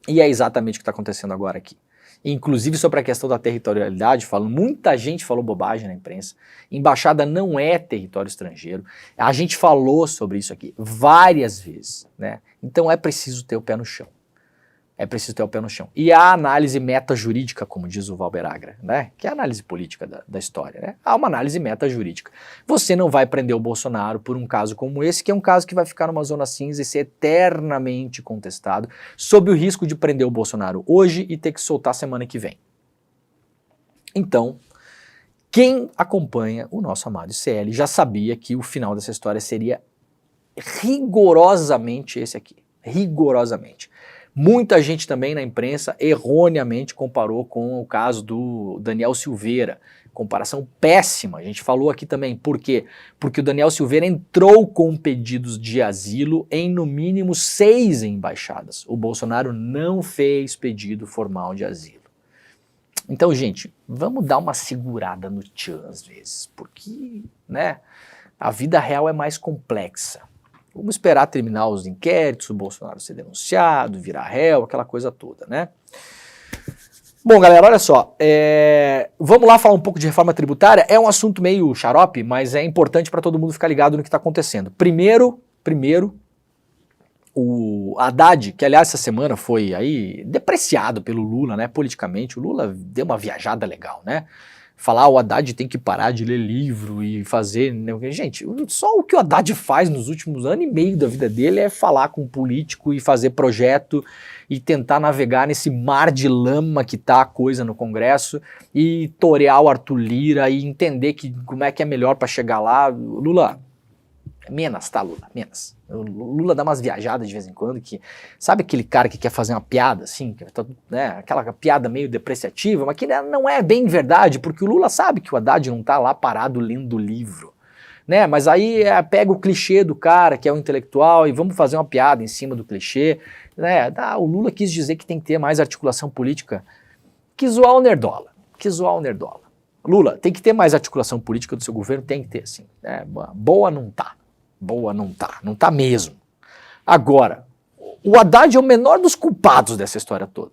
E é exatamente o que está acontecendo agora aqui. Inclusive sobre a questão da territorialidade, muita gente falou bobagem na imprensa, embaixada não é território estrangeiro, a gente falou sobre isso aqui várias vezes, né? Então é preciso ter o pé no chão. é preciso ter o pé no chão. E a análise meta-jurídica, como diz o Valber Agra, né? Que é a análise política da história, né? Há uma análise meta-jurídica. Você não vai prender o Bolsonaro por um caso como esse, que é um caso que vai ficar numa zona cinza e ser eternamente contestado, sob o risco de prender o Bolsonaro hoje e ter que soltar semana que vem. Então, quem acompanha o nosso amado ICL já sabia que o final dessa história seria rigorosamente esse aqui. Rigorosamente. Muita gente também na imprensa erroneamente comparou com o caso do Daniel Silveira. Comparação péssima, a gente falou aqui também. Por quê? Porque o Daniel Silveira entrou com pedidos de asilo em no mínimo 6 embaixadas. O Bolsonaro não fez pedido formal de asilo. Então, gente, vamos dar uma segurada no tchan às vezes, porque, né, a vida real é mais complexa. Vamos esperar terminar os inquéritos, o Bolsonaro ser denunciado, virar réu, aquela coisa toda, né? Bom, galera, olha só, vamos lá falar um pouco de reforma tributária. É um assunto meio xarope, mas é importante para todo mundo ficar ligado no que está acontecendo. Primeiro, o Haddad, que aliás essa semana foi aí depreciado pelo Lula, né, politicamente. O Lula deu uma viajada legal, né? Falar o Haddad tem que parar de ler livro e fazer... Gente, só o que o Haddad faz nos últimos anos e meio da vida dele é falar com um político e fazer projeto e tentar navegar nesse mar de lama que tá a coisa no Congresso e torear o Arthur Lira e entender como é que é melhor para chegar lá. Lula, menos, tá, Lula? Menos. O Lula dá umas viajadas de vez em quando que... Sabe aquele cara que quer fazer uma piada, assim? Né, aquela piada meio depreciativa, mas que não é bem verdade, porque o Lula sabe que o Haddad não tá lá parado lendo livro, né? Mas aí pega o clichê do cara, que é o intelectual, e vamos fazer uma piada em cima do clichê, né? O Lula quis dizer que tem que ter mais articulação política. Que zoar o Nerdola. Lula, tem que ter mais articulação política do seu governo? Tem que ter, sim. Boa não tá. Não tá mesmo. Agora, o Haddad é o menor dos culpados dessa história toda,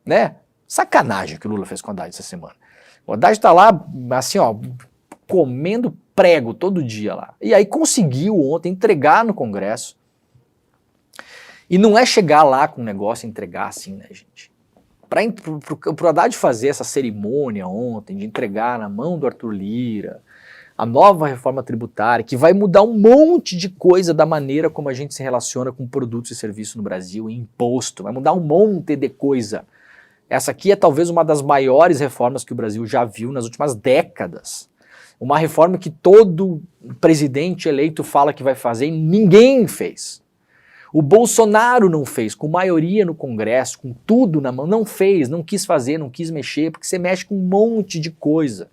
né? Sacanagem que o Lula fez com o Haddad essa semana. O Haddad tá lá, assim, ó, comendo prego todo dia lá. E aí conseguiu ontem entregar no Congresso. E não é chegar lá com o negócio e entregar assim, né, gente? Pro Haddad fazer essa cerimônia ontem, de entregar na mão do Arthur Lira a nova reforma tributária, que vai mudar um monte de coisa da maneira como a gente se relaciona com produtos e serviços no Brasil, e imposto, vai mudar um monte de coisa. Essa aqui é talvez uma das maiores reformas que o Brasil já viu nas últimas décadas. Uma reforma que todo presidente eleito fala que vai fazer e ninguém fez. O Bolsonaro não fez, com maioria no Congresso, com tudo na mão, não fez, não quis fazer, não quis mexer, porque você mexe com um monte de coisa.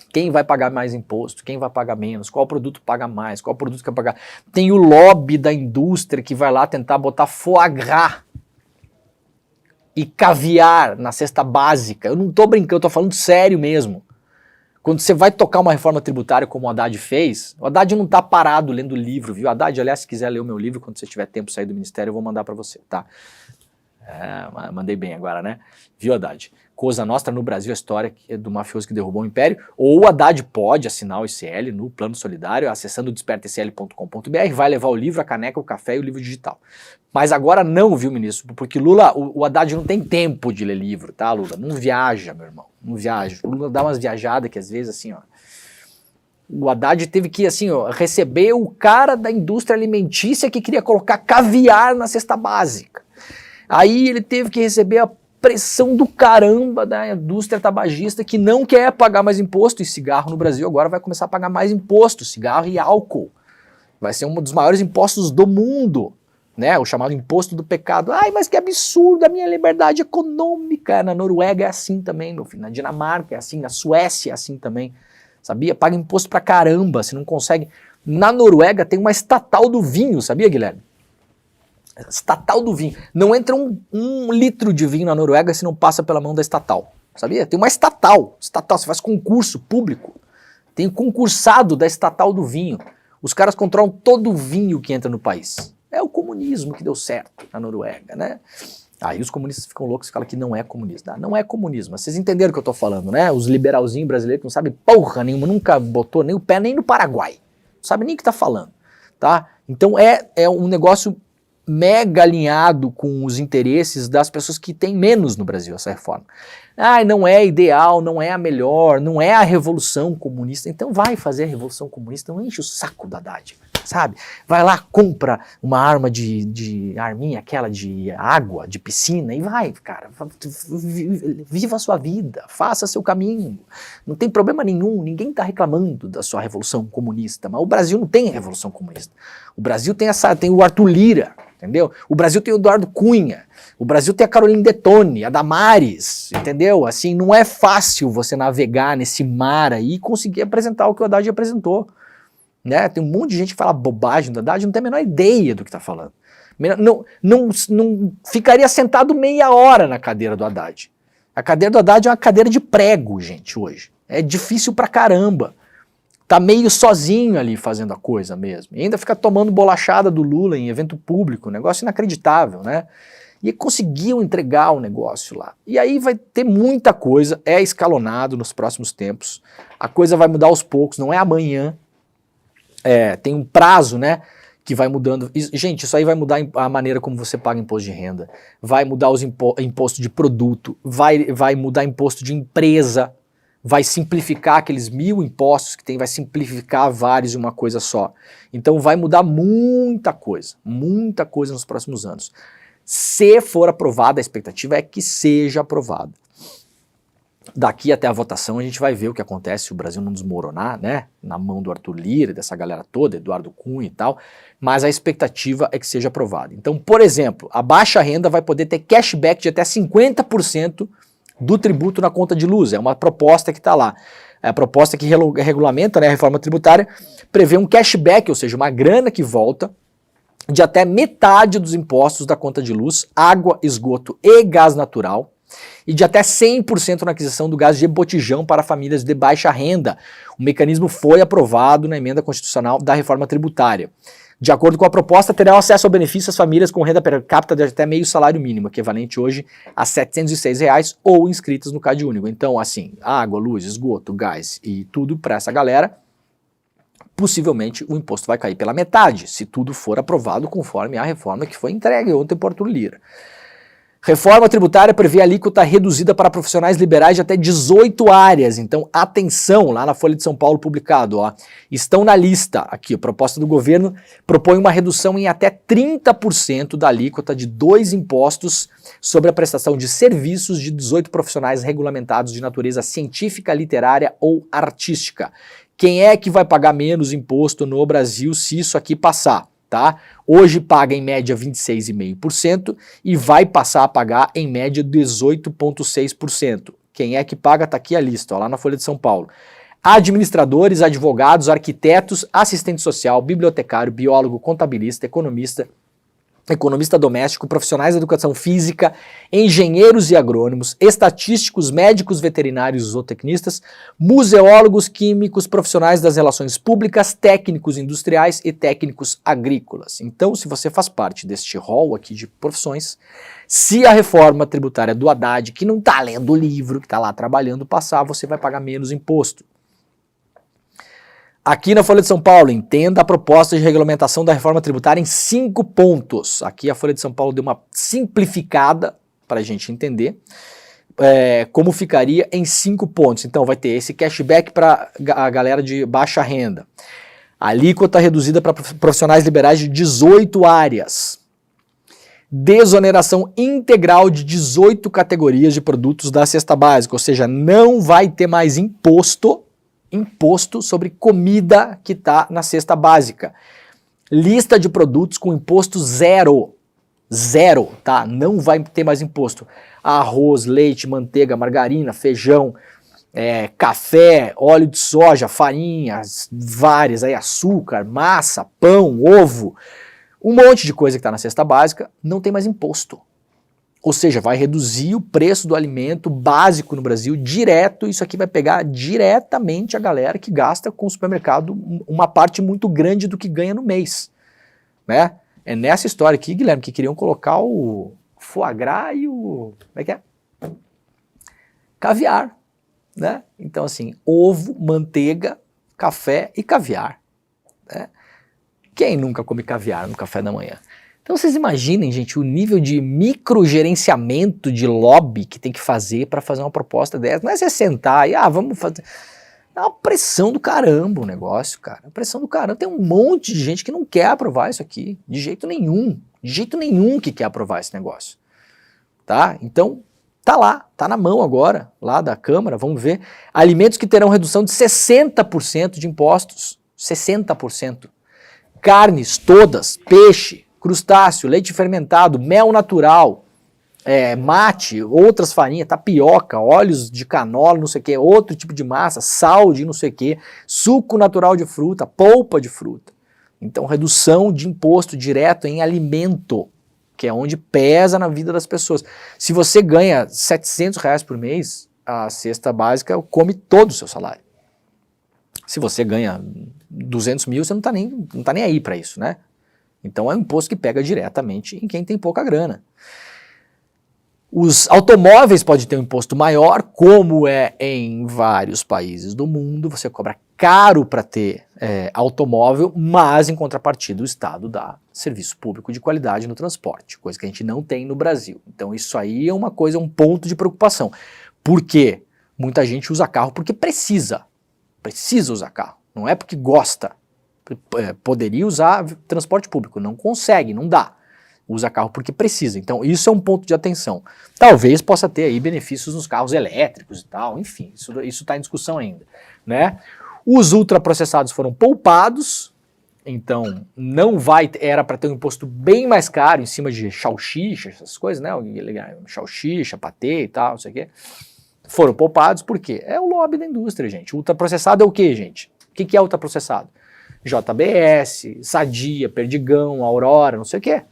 Quem vai pagar mais imposto, quem vai pagar menos, qual produto paga mais, qual produto quer pagar. Tem o lobby da indústria que vai lá tentar botar foie gras e caviar na cesta básica. Eu não tô brincando, eu tô falando sério mesmo. Quando você vai tocar uma reforma tributária como o Haddad fez, o Haddad não tá parado lendo livro, viu? Haddad, aliás, se quiser ler o meu livro, quando você tiver tempo sair do ministério, eu vou mandar para você, tá? Mandei bem agora, né? Viu, Haddad? Cosa Nostra no Brasil, a história do mafioso que derrubou o império. Ou o Haddad pode assinar o ICL no Plano Solidário, acessando despertaicl.com.br, vai levar o livro, a caneca, o café e o livro digital. Mas agora não, viu, ministro? Porque Lula, o Haddad não tem tempo de ler livro, tá, Lula? Não viaja, meu irmão, não viaja. O Lula dá umas viajadas que às vezes, assim, ó... O Haddad teve que, assim, ó, receber o cara da indústria alimentícia que queria colocar caviar na cesta básica. Aí ele teve que receber a pressão do caramba da indústria tabagista que não quer pagar mais imposto, e cigarro no Brasil agora vai começar a pagar mais imposto, cigarro e álcool. Vai ser um dos maiores impostos do mundo, né? O chamado imposto do pecado. Ai, mas que absurdo, a minha liberdade econômica. Na Noruega é assim também, meu filho. Na Dinamarca é assim, na Suécia é assim também. Sabia? Paga imposto pra caramba, você não consegue. Na Noruega tem uma estatal do vinho, sabia, Guilherme? Estatal do vinho. Não entra um litro de vinho na Noruega se não passa pela mão da estatal. Sabia? Tem uma estatal. Você faz concurso público. Tem concursado da estatal do vinho. Os caras controlam todo o vinho que entra no país. É o comunismo que deu certo na Noruega, né? Aí os comunistas ficam loucos e falam que não é comunismo. Não é comunismo. Vocês entenderam o que eu tô falando, né? Os liberalzinhos brasileiros que não sabem porra nenhuma, nunca botou nem o pé nem no Paraguai. Não sabe nem o que tá falando, tá? Então é um negócio mega alinhado com os interesses das pessoas que têm menos no Brasil, essa reforma. Ah, não é ideal, não é a melhor, não é a revolução comunista. Então vai fazer a revolução comunista, não enche o saco da Haddad, sabe? Vai lá, compra uma arma de arminha, aquela de água, de piscina, e vai, cara, viva a sua vida, faça seu caminho. Não tem problema nenhum, ninguém está reclamando da sua revolução comunista, mas o Brasil não tem revolução comunista. O Brasil tem o Arthur Lira, entendeu? O Brasil tem o Eduardo Cunha, o Brasil tem a Caroline Detone, a Damares, entendeu? Assim, não é fácil você navegar nesse mar aí e conseguir apresentar o que o Haddad apresentou, né? Tem um monte de gente que fala bobagem do Haddad, não tem a menor ideia do que está falando. Não ficaria sentado meia hora na cadeira do Haddad. A cadeira do Haddad é uma cadeira de prego, gente, hoje. É difícil pra caramba. Tá meio sozinho ali fazendo a coisa mesmo. E ainda fica tomando bolachada do Lula em evento público, um negócio inacreditável, né? E conseguiu entregar o negócio lá. E aí vai ter muita coisa, é escalonado nos próximos tempos. A coisa vai mudar aos poucos, não é amanhã. Tem um prazo, né? Que vai mudando. Gente, isso aí vai mudar a maneira como você paga imposto de renda. Vai mudar os imposto de produto. Vai mudar imposto de empresa. Vai simplificar aqueles 1000 impostos que tem, vai simplificar vários em uma coisa só. Então vai mudar muita coisa nos próximos anos. Se for aprovada, a expectativa é que seja aprovada. Daqui até a votação a gente vai ver o que acontece se o Brasil não desmoronar, né? Na mão do Arthur Lira, dessa galera toda, Eduardo Cunha e tal, mas a expectativa é que seja aprovada. Então, por exemplo, a baixa renda vai poder ter cashback de até 50% do tributo na conta de luz. É uma proposta que está lá. É a proposta que regulamenta, né, a reforma tributária, prevê um cashback, ou seja, uma grana que volta de até metade dos impostos da conta de luz, água, esgoto e gás natural, e de até 100% na aquisição do gás de botijão para famílias de baixa renda. O mecanismo foi aprovado na emenda constitucional da reforma tributária. De acordo com a proposta, terão acesso ao benefício as famílias com renda per capita de até meio salário mínimo, equivalente hoje a R$ 706 reais, ou inscritas no Cade Único. Então, assim, água, luz, esgoto, gás e tudo para essa galera, possivelmente o imposto vai cair pela metade, se tudo for aprovado conforme a reforma que foi entregue ontem por Arthur Lira. Reforma tributária prevê alíquota reduzida para profissionais liberais de até 18 áreas. Então, atenção, lá na Folha de São Paulo publicado, ó, estão na lista, aqui, a proposta do governo propõe uma redução em até 30% da alíquota de 2 impostos sobre a prestação de serviços de 18 profissionais regulamentados de natureza científica, literária ou artística. Quem é que vai pagar menos imposto no Brasil se isso aqui passar? Tá? Hoje paga em média 26,5% e vai passar a pagar em média 18,6%. Quem é que paga? Tá aqui a lista, ó, lá na Folha de São Paulo. Administradores, advogados, arquitetos, assistente social, bibliotecário, biólogo, contabilista, economista doméstico, profissionais da educação física, engenheiros e agrônomos, estatísticos, médicos, veterinários, zootecnistas, museólogos, químicos, profissionais das relações públicas, técnicos industriais e técnicos agrícolas. Então, se você faz parte deste rol aqui de profissões, se a reforma tributária do Haddad, que não está lendo o livro, que está lá trabalhando, passar, você vai pagar menos imposto. Aqui na Folha de São Paulo, entenda a proposta de regulamentação da reforma tributária em 5 pontos. Aqui a Folha de São Paulo deu uma simplificada para a gente entender como ficaria em 5 pontos. Então vai ter esse cashback para a galera de baixa renda. Alíquota reduzida para profissionais liberais de 18 áreas. Desoneração integral de 18 categorias de produtos da cesta básica, ou seja, não vai ter mais imposto sobre comida que está na cesta básica. Lista de produtos com imposto zero. Zero, tá? Não vai ter mais imposto. Arroz, leite, manteiga, margarina, feijão, café, óleo de soja, farinha, várias, aí, açúcar, massa, pão, ovo. Um monte de coisa que está na cesta básica não tem mais imposto. Ou seja, vai reduzir o preço do alimento básico no Brasil direto. Isso aqui vai pegar diretamente a galera que gasta com o supermercado uma parte muito grande do que ganha no mês, né? É nessa história aqui, Guilherme, que queriam colocar o foie gras e o... como é que é? Caviar, né? Então, assim, ovo, manteiga, café e caviar, né? Quem nunca come caviar no café da manhã? Então vocês imaginem, gente, o nível de microgerenciamento de lobby que tem que fazer para fazer uma proposta dessa. Não é você sentar e, vamos fazer... É uma pressão do caramba o negócio, cara. É uma pressão do caramba. Tem um monte de gente que não quer aprovar isso aqui. De jeito nenhum. De jeito nenhum que quer aprovar esse negócio. Tá? Então, tá lá. Tá na mão agora, lá da Câmara. Vamos ver. Alimentos que terão redução de 60% de impostos. 60%. Carnes todas. Peixe, crustáceo, leite fermentado, mel natural. Mate, outras farinhas, tapioca, óleos de canola, não sei o que, outro tipo de massa, sal de não sei o que, suco natural de fruta, polpa de fruta. Então, redução de imposto direto em alimento, que é onde pesa na vida das pessoas. Se você ganha R$700 por mês, a cesta básica come todo o seu salário. Se você ganha 200 mil, você não tá nem aí para isso, né? Então, é um imposto que pega diretamente em quem tem pouca grana. Os automóveis podem ter um imposto maior, como é em vários países do mundo. Você cobra caro para ter automóvel, mas em contrapartida o Estado dá serviço público de qualidade no transporte, coisa que a gente não tem no Brasil. Então isso aí é uma coisa, um ponto de preocupação. Por quê? Muita gente usa carro porque precisa usar carro, não é porque gosta. Poderia usar transporte público, não consegue, não dá. Usa carro porque precisa. Então isso é um ponto de atenção. Talvez possa ter aí benefícios nos carros elétricos e tal, enfim, isso está em discussão ainda, né? Os ultraprocessados foram poupados, então não vai, era para ter um imposto bem mais caro em cima de salsicha, essas coisas, né? Salsicha, patê e tal, não sei o quê. Foram poupados por quê? É o lobby da indústria, gente. Ultraprocessado é o quê, gente? O que é ultraprocessado? JBS, Sadia, Perdigão, Aurora, não sei o quê.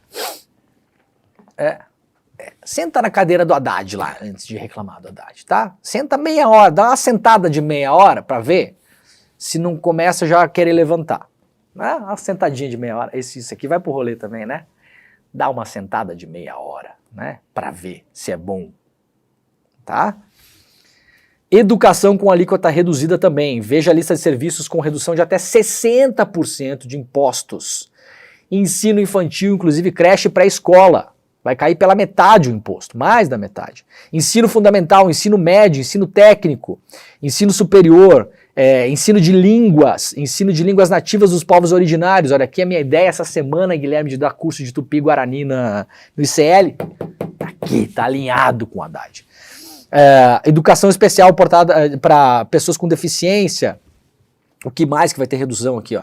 Senta na cadeira do Haddad lá, antes de reclamar do Haddad, tá? Senta meia hora, dá uma sentada de meia hora pra ver se não começa já a querer levantar. Uma sentadinha de meia hora, isso aqui vai pro rolê também, né? Dá uma sentada de meia hora, né? Pra ver se é bom, tá? Educação com alíquota reduzida também. Veja a lista de serviços com redução de até 60% de impostos. Ensino infantil, inclusive creche e pré-escola. Vai cair pela metade o imposto, mais da metade. Ensino fundamental, ensino médio, ensino técnico, ensino superior, ensino de línguas nativas dos povos originários. Olha, aqui a minha ideia essa semana, Guilherme, de dar curso de Tupi-Guarani no ICL. Tá aqui, tá alinhado com o Haddad. Educação especial portada para pessoas com deficiência. O que mais que vai ter redução aqui, ó?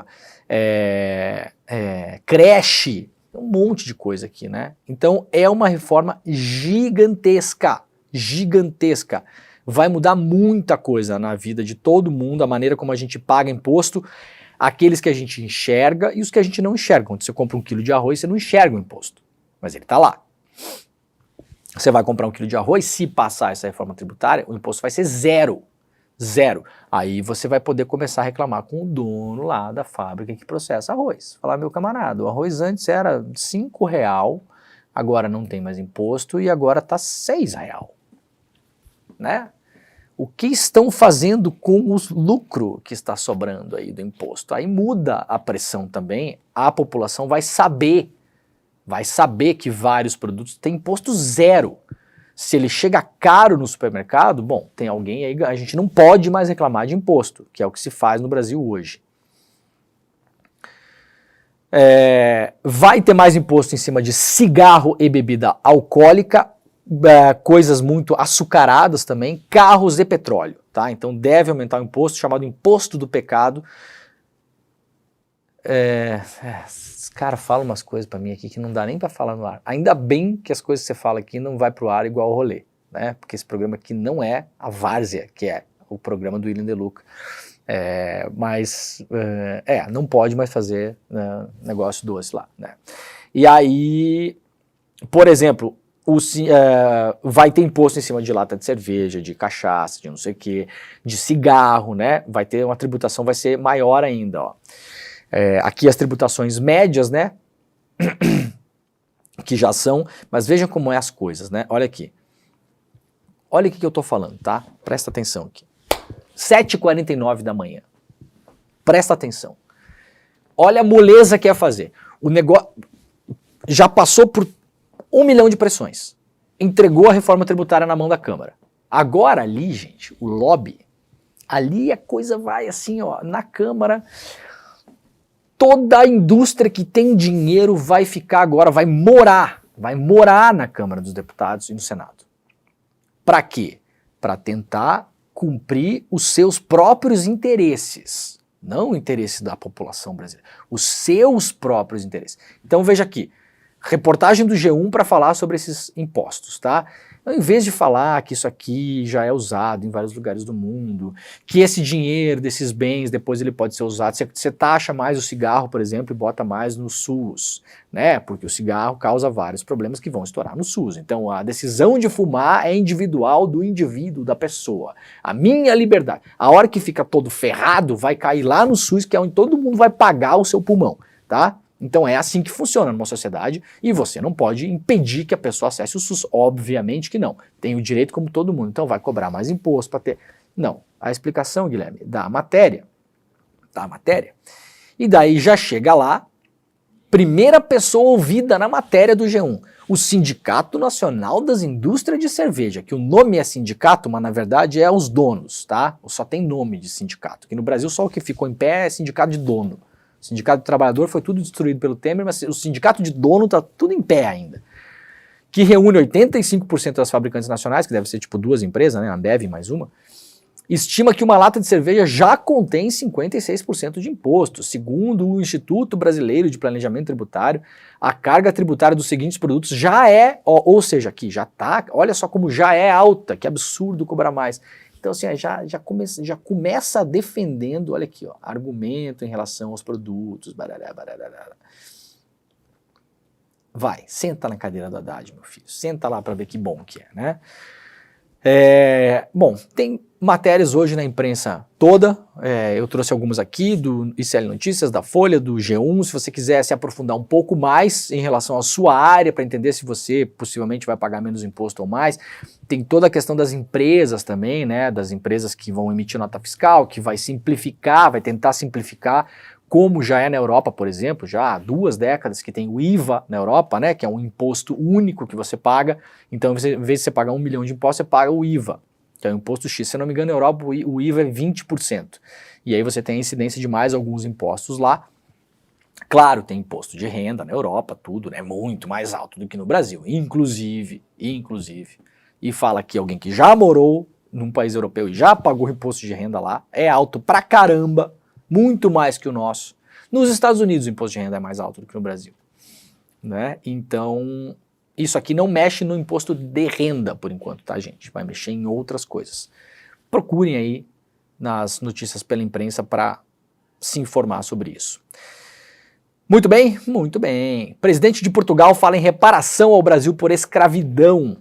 Creche. Um monte de coisa aqui, né? Então é uma reforma gigantesca, gigantesca. Vai mudar muita coisa na vida de todo mundo, a maneira como a gente paga imposto, aqueles que a gente enxerga e os que a gente não enxerga. Quando você compra 1 quilo de arroz, você não enxerga o imposto, mas ele tá lá. Você vai comprar 1 quilo de arroz, se passar essa reforma tributária, o imposto vai ser zero. Zero. Aí você vai poder começar a reclamar com o dono lá da fábrica que processa arroz. Falar, meu camarada, o arroz antes era R$5, agora não tem mais imposto e agora está R$6, né? O que estão fazendo com o lucro que está sobrando aí do imposto? Aí muda a pressão também, a população vai saber que vários produtos têm imposto zero. Se ele chega caro no supermercado, bom, tem alguém aí, a gente não pode mais reclamar de imposto, que é o que se faz no Brasil hoje. Vai ter mais imposto em cima de cigarro e bebida alcoólica, coisas muito açucaradas também, carros e petróleo, tá? Então deve aumentar o imposto, chamado imposto do pecado. Os caras falam umas coisas pra mim aqui que não dá nem pra falar no ar. Ainda bem que as coisas que você fala aqui não vai pro ar igual o rolê, né? Porque esse programa aqui não é a Várzea, que é o programa do William De Luca. Não pode mais fazer negócio doce lá, né? E aí, por exemplo, vai ter imposto em cima de lata de cerveja, de cachaça, de não sei o que, de cigarro, né? Vai ter uma tributação, vai ser maior ainda, ó. Aqui as tributações médias, né, que já são, mas vejam como é as coisas, né, olha aqui. Olha o que eu tô falando, tá? Presta atenção aqui. 7h49 da manhã. Presta atenção. Olha a moleza que é fazer. O negócio... já passou por 1 milhão de pressões, entregou a reforma tributária na mão da Câmara. Agora ali, gente, o lobby, ali a coisa vai assim, ó, na Câmara, toda a indústria que tem dinheiro vai ficar agora, vai morar na Câmara dos Deputados e no Senado. Para quê? Para tentar cumprir os seus próprios interesses, não o interesse da população brasileira, os seus próprios interesses. Então veja aqui, reportagem do G1 para falar sobre esses impostos, tá? Então, em vez de falar que isso aqui já é usado em vários lugares do mundo, que esse dinheiro desses bens depois ele pode ser usado, você taxa mais o cigarro, por exemplo, e bota mais no SUS, né? Porque o cigarro causa vários problemas que vão estourar no SUS. Então a decisão de fumar é individual do indivíduo, da pessoa. A minha liberdade. A hora que fica todo ferrado, vai cair lá no SUS, que é onde todo mundo vai pagar o seu pulmão, tá? Então é assim que funciona numa sociedade e você não pode impedir que a pessoa acesse o SUS, obviamente que não. Tem o direito como todo mundo, então vai cobrar mais imposto para ter... Não, a explicação, Guilherme, da matéria, e daí já chega lá, primeira pessoa ouvida na matéria do G1, o Sindicato Nacional das Indústrias de Cerveja, que o nome é sindicato, mas na verdade é os donos, tá? Só tem nome de sindicato, que no Brasil só o que ficou em pé é sindicato de dono. O sindicato de trabalhador foi tudo destruído pelo Temer, mas o sindicato de dono está tudo em pé ainda. Que reúne 85% das fabricantes nacionais, que deve ser tipo 2 empresas, né, a Ambev mais uma, estima que uma lata de cerveja já contém 56% de imposto. Segundo o Instituto Brasileiro de Planejamento Tributário, a carga tributária dos seguintes produtos já é, ou seja, aqui já tá, olha só como já é alta, que absurdo cobrar mais. Então, assim, já começa defendendo, olha aqui, ó, argumento em relação aos produtos, barará, barará. Vai, senta na cadeira do Haddad, meu filho, senta lá para ver que bom que é, né? Bom, tem matérias hoje na imprensa toda, eu trouxe algumas aqui do ICL Notícias, da Folha, do G1, se você quiser se aprofundar um pouco mais em relação à sua área, para entender se você possivelmente vai pagar menos imposto ou mais, tem toda a questão das empresas também, né, das empresas que vão emitir nota fiscal, que vai simplificar, vai tentar simplificar, como já é na Europa, por exemplo, já há 2 décadas que tem o IVA na Europa, né, que é um imposto único que você paga, então em vez de você pagar 1 milhão de impostos, você paga o IVA, que é o imposto X. Se eu não me engano, na Europa o IVA é 20%, e aí você tem a incidência de mais alguns impostos lá. Claro, tem imposto de renda na Europa, tudo, né, muito mais alto do que no Brasil, inclusive, e fala aqui alguém que já morou num país europeu e já pagou imposto de renda lá, é alto pra caramba, muito mais que o nosso. Nos Estados Unidos o imposto de renda é mais alto do que no Brasil, né? Então, isso aqui não mexe no imposto de renda por enquanto, tá, gente? Vai mexer em outras coisas. Procurem aí nas notícias pela imprensa para se informar sobre isso. Muito bem, muito bem. Presidente de Portugal fala em reparação ao Brasil por escravidão.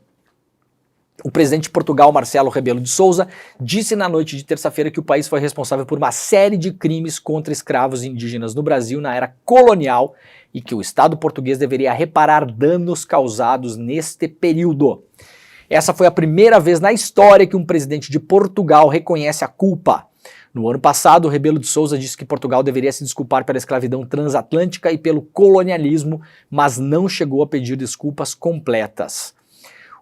O presidente de Portugal, Marcelo Rebelo de Sousa, disse na noite de terça-feira que o país foi responsável por uma série de crimes contra escravos indígenas no Brasil na era colonial e que o Estado português deveria reparar danos causados neste período. Essa foi a primeira vez na história que um presidente de Portugal reconhece a culpa. No ano passado, Rebelo de Sousa disse que Portugal deveria se desculpar pela escravidão transatlântica e pelo colonialismo, mas não chegou a pedir desculpas completas.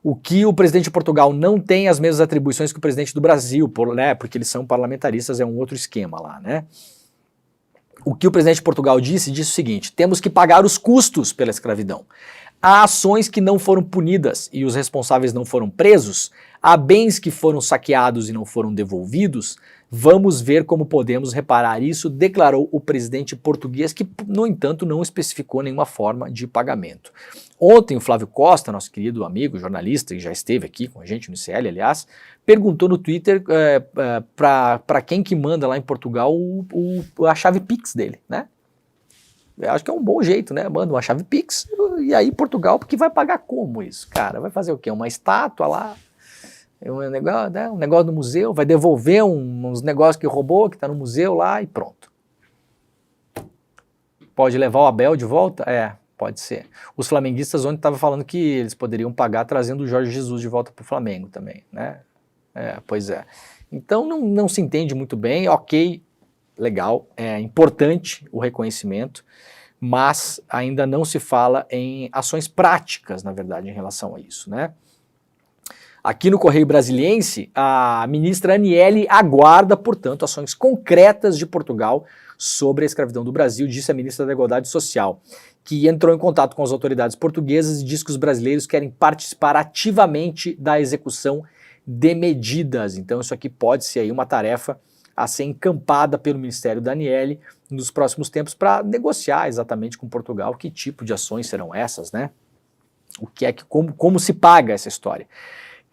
O que o presidente de Portugal não tem as mesmas atribuições que o presidente do Brasil, né, porque eles são parlamentaristas, é um outro esquema lá, né? O que o presidente de Portugal disse o seguinte: temos que pagar os custos pela escravidão. Há ações que não foram punidas e os responsáveis não foram presos, há bens que foram saqueados e não foram devolvidos, vamos ver como podemos reparar isso, declarou o presidente português, que, no entanto, não especificou nenhuma forma de pagamento. Ontem, o Flávio Costa, nosso querido amigo, jornalista, que já esteve aqui com a gente no ICL, aliás, perguntou no Twitter para quem que manda lá em Portugal a chave Pix dele, né? Eu acho que é um bom jeito, né? Manda uma chave Pix e aí Portugal, porque vai pagar como isso, cara? Vai fazer o quê? Uma estátua lá? Um negócio, né? Um negócio no museu? Vai devolver uns negócios que roubou, que tá no museu lá e pronto. Pode levar o Abel de volta? Pode ser. Os flamenguistas ontem estavam falando que eles poderiam pagar trazendo o Jorge Jesus de volta pro Flamengo também, né? Pois é. Então não se entende muito bem, ok, legal, é importante o reconhecimento, mas ainda não se fala em ações práticas, na verdade, em relação a isso, né? Aqui no Correio Brasiliense, a ministra Aniele aguarda, portanto, ações concretas de Portugal sobre a escravidão do Brasil, disse a ministra da Igualdade Social, que entrou em contato com as autoridades portuguesas e diz que os brasileiros querem participar ativamente da execução de medidas. Então isso aqui pode ser aí uma tarefa a ser encampada pelo Ministério da Aniele nos próximos tempos para negociar exatamente com Portugal que tipo de ações serão essas, né? O que é que, como se paga essa história?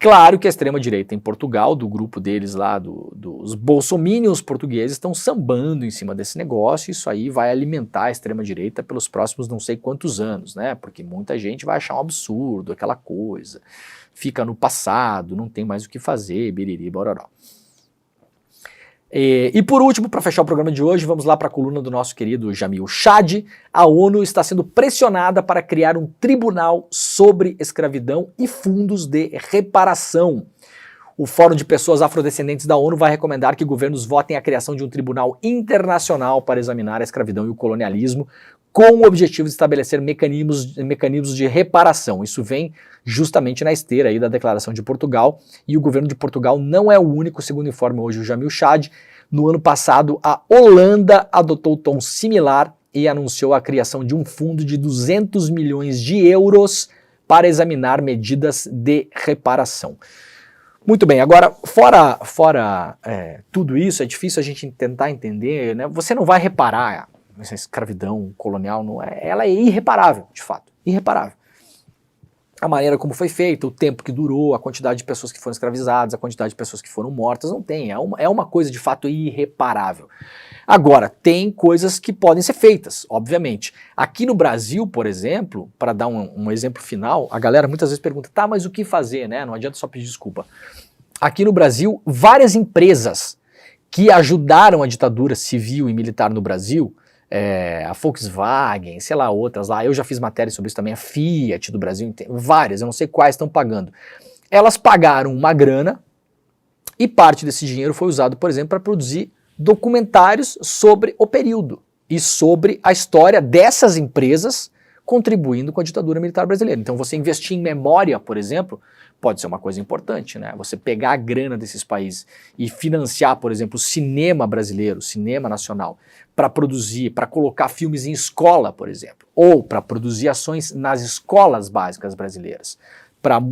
Claro que a extrema-direita em Portugal, do grupo deles lá, dos bolsominions portugueses, estão sambando em cima desse negócio, e isso aí vai alimentar a extrema-direita pelos próximos não sei quantos anos, né? Porque muita gente vai achar um absurdo, aquela coisa, fica no passado, não tem mais o que fazer, biriri, bororó. E por último, para fechar o programa de hoje, vamos lá para a coluna do nosso querido Jamil Chad. A ONU está sendo pressionada para criar um tribunal sobre escravidão e fundos de reparação. O Fórum de Pessoas Afrodescendentes da ONU vai recomendar que governos votem a criação de um tribunal internacional para examinar a escravidão e o colonialismo, com o objetivo de estabelecer mecanismos de reparação. Isso vem justamente na esteira aí da Declaração de Portugal, e o governo de Portugal não é o único, segundo informa hoje o Jamil Chad. No ano passado, a Holanda adotou tom similar e anunciou a criação de um fundo de 200 milhões de euros para examinar medidas de reparação. Muito bem, agora, fora tudo isso, é difícil a gente tentar entender, né? Você não vai reparar essa escravidão colonial, não é, ela é irreparável, de fato, irreparável. A maneira como foi feita, o tempo que durou, a quantidade de pessoas que foram escravizadas, a quantidade de pessoas que foram mortas, não tem, é uma coisa de fato irreparável. Agora, tem coisas que podem ser feitas, obviamente. Aqui no Brasil, por exemplo, para dar um exemplo final, a galera muitas vezes pergunta, tá, mas o que fazer, né? Não adianta só pedir desculpa. Aqui no Brasil, várias empresas que ajudaram a ditadura civil e militar no Brasil, a Volkswagen, sei lá, outras lá, eu já fiz matéria sobre isso também, a Fiat do Brasil, várias, eu não sei quais estão pagando. Elas pagaram uma grana e parte desse dinheiro foi usado, por exemplo, para produzir documentários sobre o período e sobre a história dessas empresas contribuindo com a ditadura militar brasileira. Então você investir em memória, por exemplo, pode ser uma coisa importante, né? Você pegar a grana desses países e financiar, por exemplo, o cinema brasileiro, o cinema nacional, para produzir, para colocar filmes em escola, por exemplo, ou para produzir ações nas escolas básicas brasileiras, para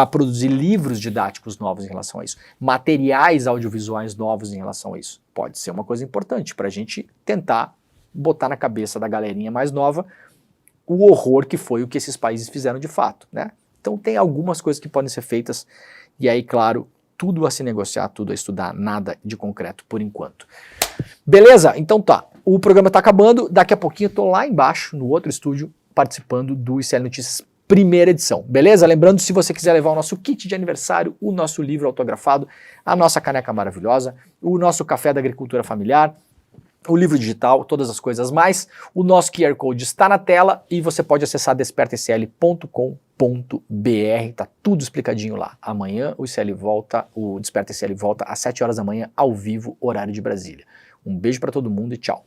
produzir livros didáticos novos em relação a isso, materiais audiovisuais novos em relação a isso. Pode ser uma coisa importante para a gente tentar botar na cabeça da galerinha mais nova o horror que foi o que esses países fizeram de fato, né? Então tem algumas coisas que podem ser feitas, e aí, claro, tudo a se negociar, tudo a estudar, nada de concreto por enquanto. Beleza? Então tá, o programa tá acabando, daqui a pouquinho eu tô lá embaixo, no outro estúdio, participando do ICL Notícias primeira edição, beleza? Lembrando, se você quiser levar o nosso kit de aniversário, o nosso livro autografado, a nossa caneca maravilhosa, o nosso café da agricultura familiar, o livro digital, todas as coisas mais, o nosso QR Code está na tela e você pode acessar despertacl.com.br, tá tudo explicadinho lá. Amanhã o Desperta ICL volta às 7 horas da manhã, ao vivo, horário de Brasília. Um beijo para todo mundo e tchau.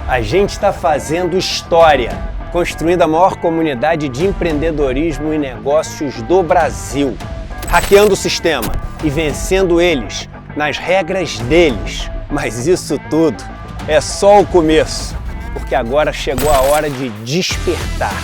A gente está fazendo história, construindo a maior comunidade de empreendedorismo e negócios do Brasil, hackeando o sistema e vencendo eles nas regras deles. Mas isso tudo é só o começo, porque agora chegou a hora de despertar.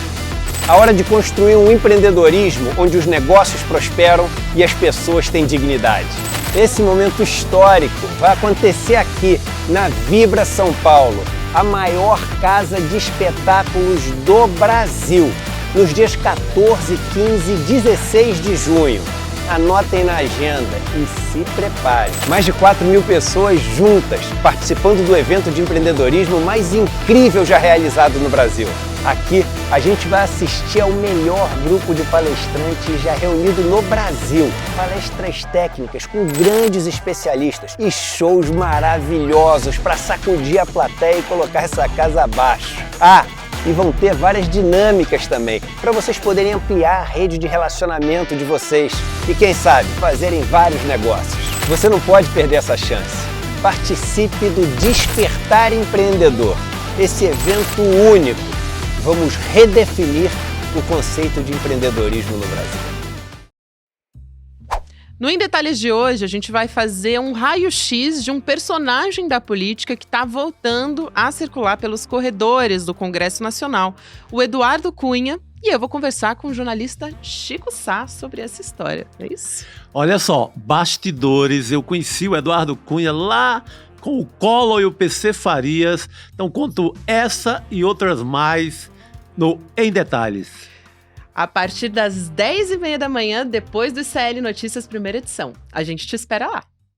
A hora de construir um empreendedorismo onde os negócios prosperam e as pessoas têm dignidade. Esse momento histórico vai acontecer aqui, na Vibra São Paulo, a maior casa de espetáculos do Brasil, nos dias 14, 15 e 16 de junho. Anotem na agenda e se preparem. Mais de 4.000 pessoas juntas, participando do evento de empreendedorismo mais incrível já realizado no Brasil. Aqui a gente vai assistir ao melhor grupo de palestrantes já reunido no Brasil. Palestras técnicas com grandes especialistas e shows maravilhosos para sacudir a plateia e colocar essa casa abaixo. E vão ter várias dinâmicas também, para vocês poderem ampliar a rede de relacionamento de vocês e, quem sabe, fazerem vários negócios. Você não pode perder essa chance. Participe do Despertar Empreendedor. esse evento único. Vamos redefinir o conceito de empreendedorismo no Brasil. No Em Detalhes de hoje, a gente vai fazer um raio-x de um personagem da política que está voltando a circular pelos corredores do Congresso Nacional, o Eduardo Cunha, e eu vou conversar com o jornalista Chico Sá sobre essa história, é isso? Olha só, bastidores, eu conheci o Eduardo Cunha lá com o Collor e o PC Farias, então conto essa e outras mais no Em Detalhes. A partir das 10h30 da manhã, depois do ICL Notícias, primeira edição. A gente te espera lá.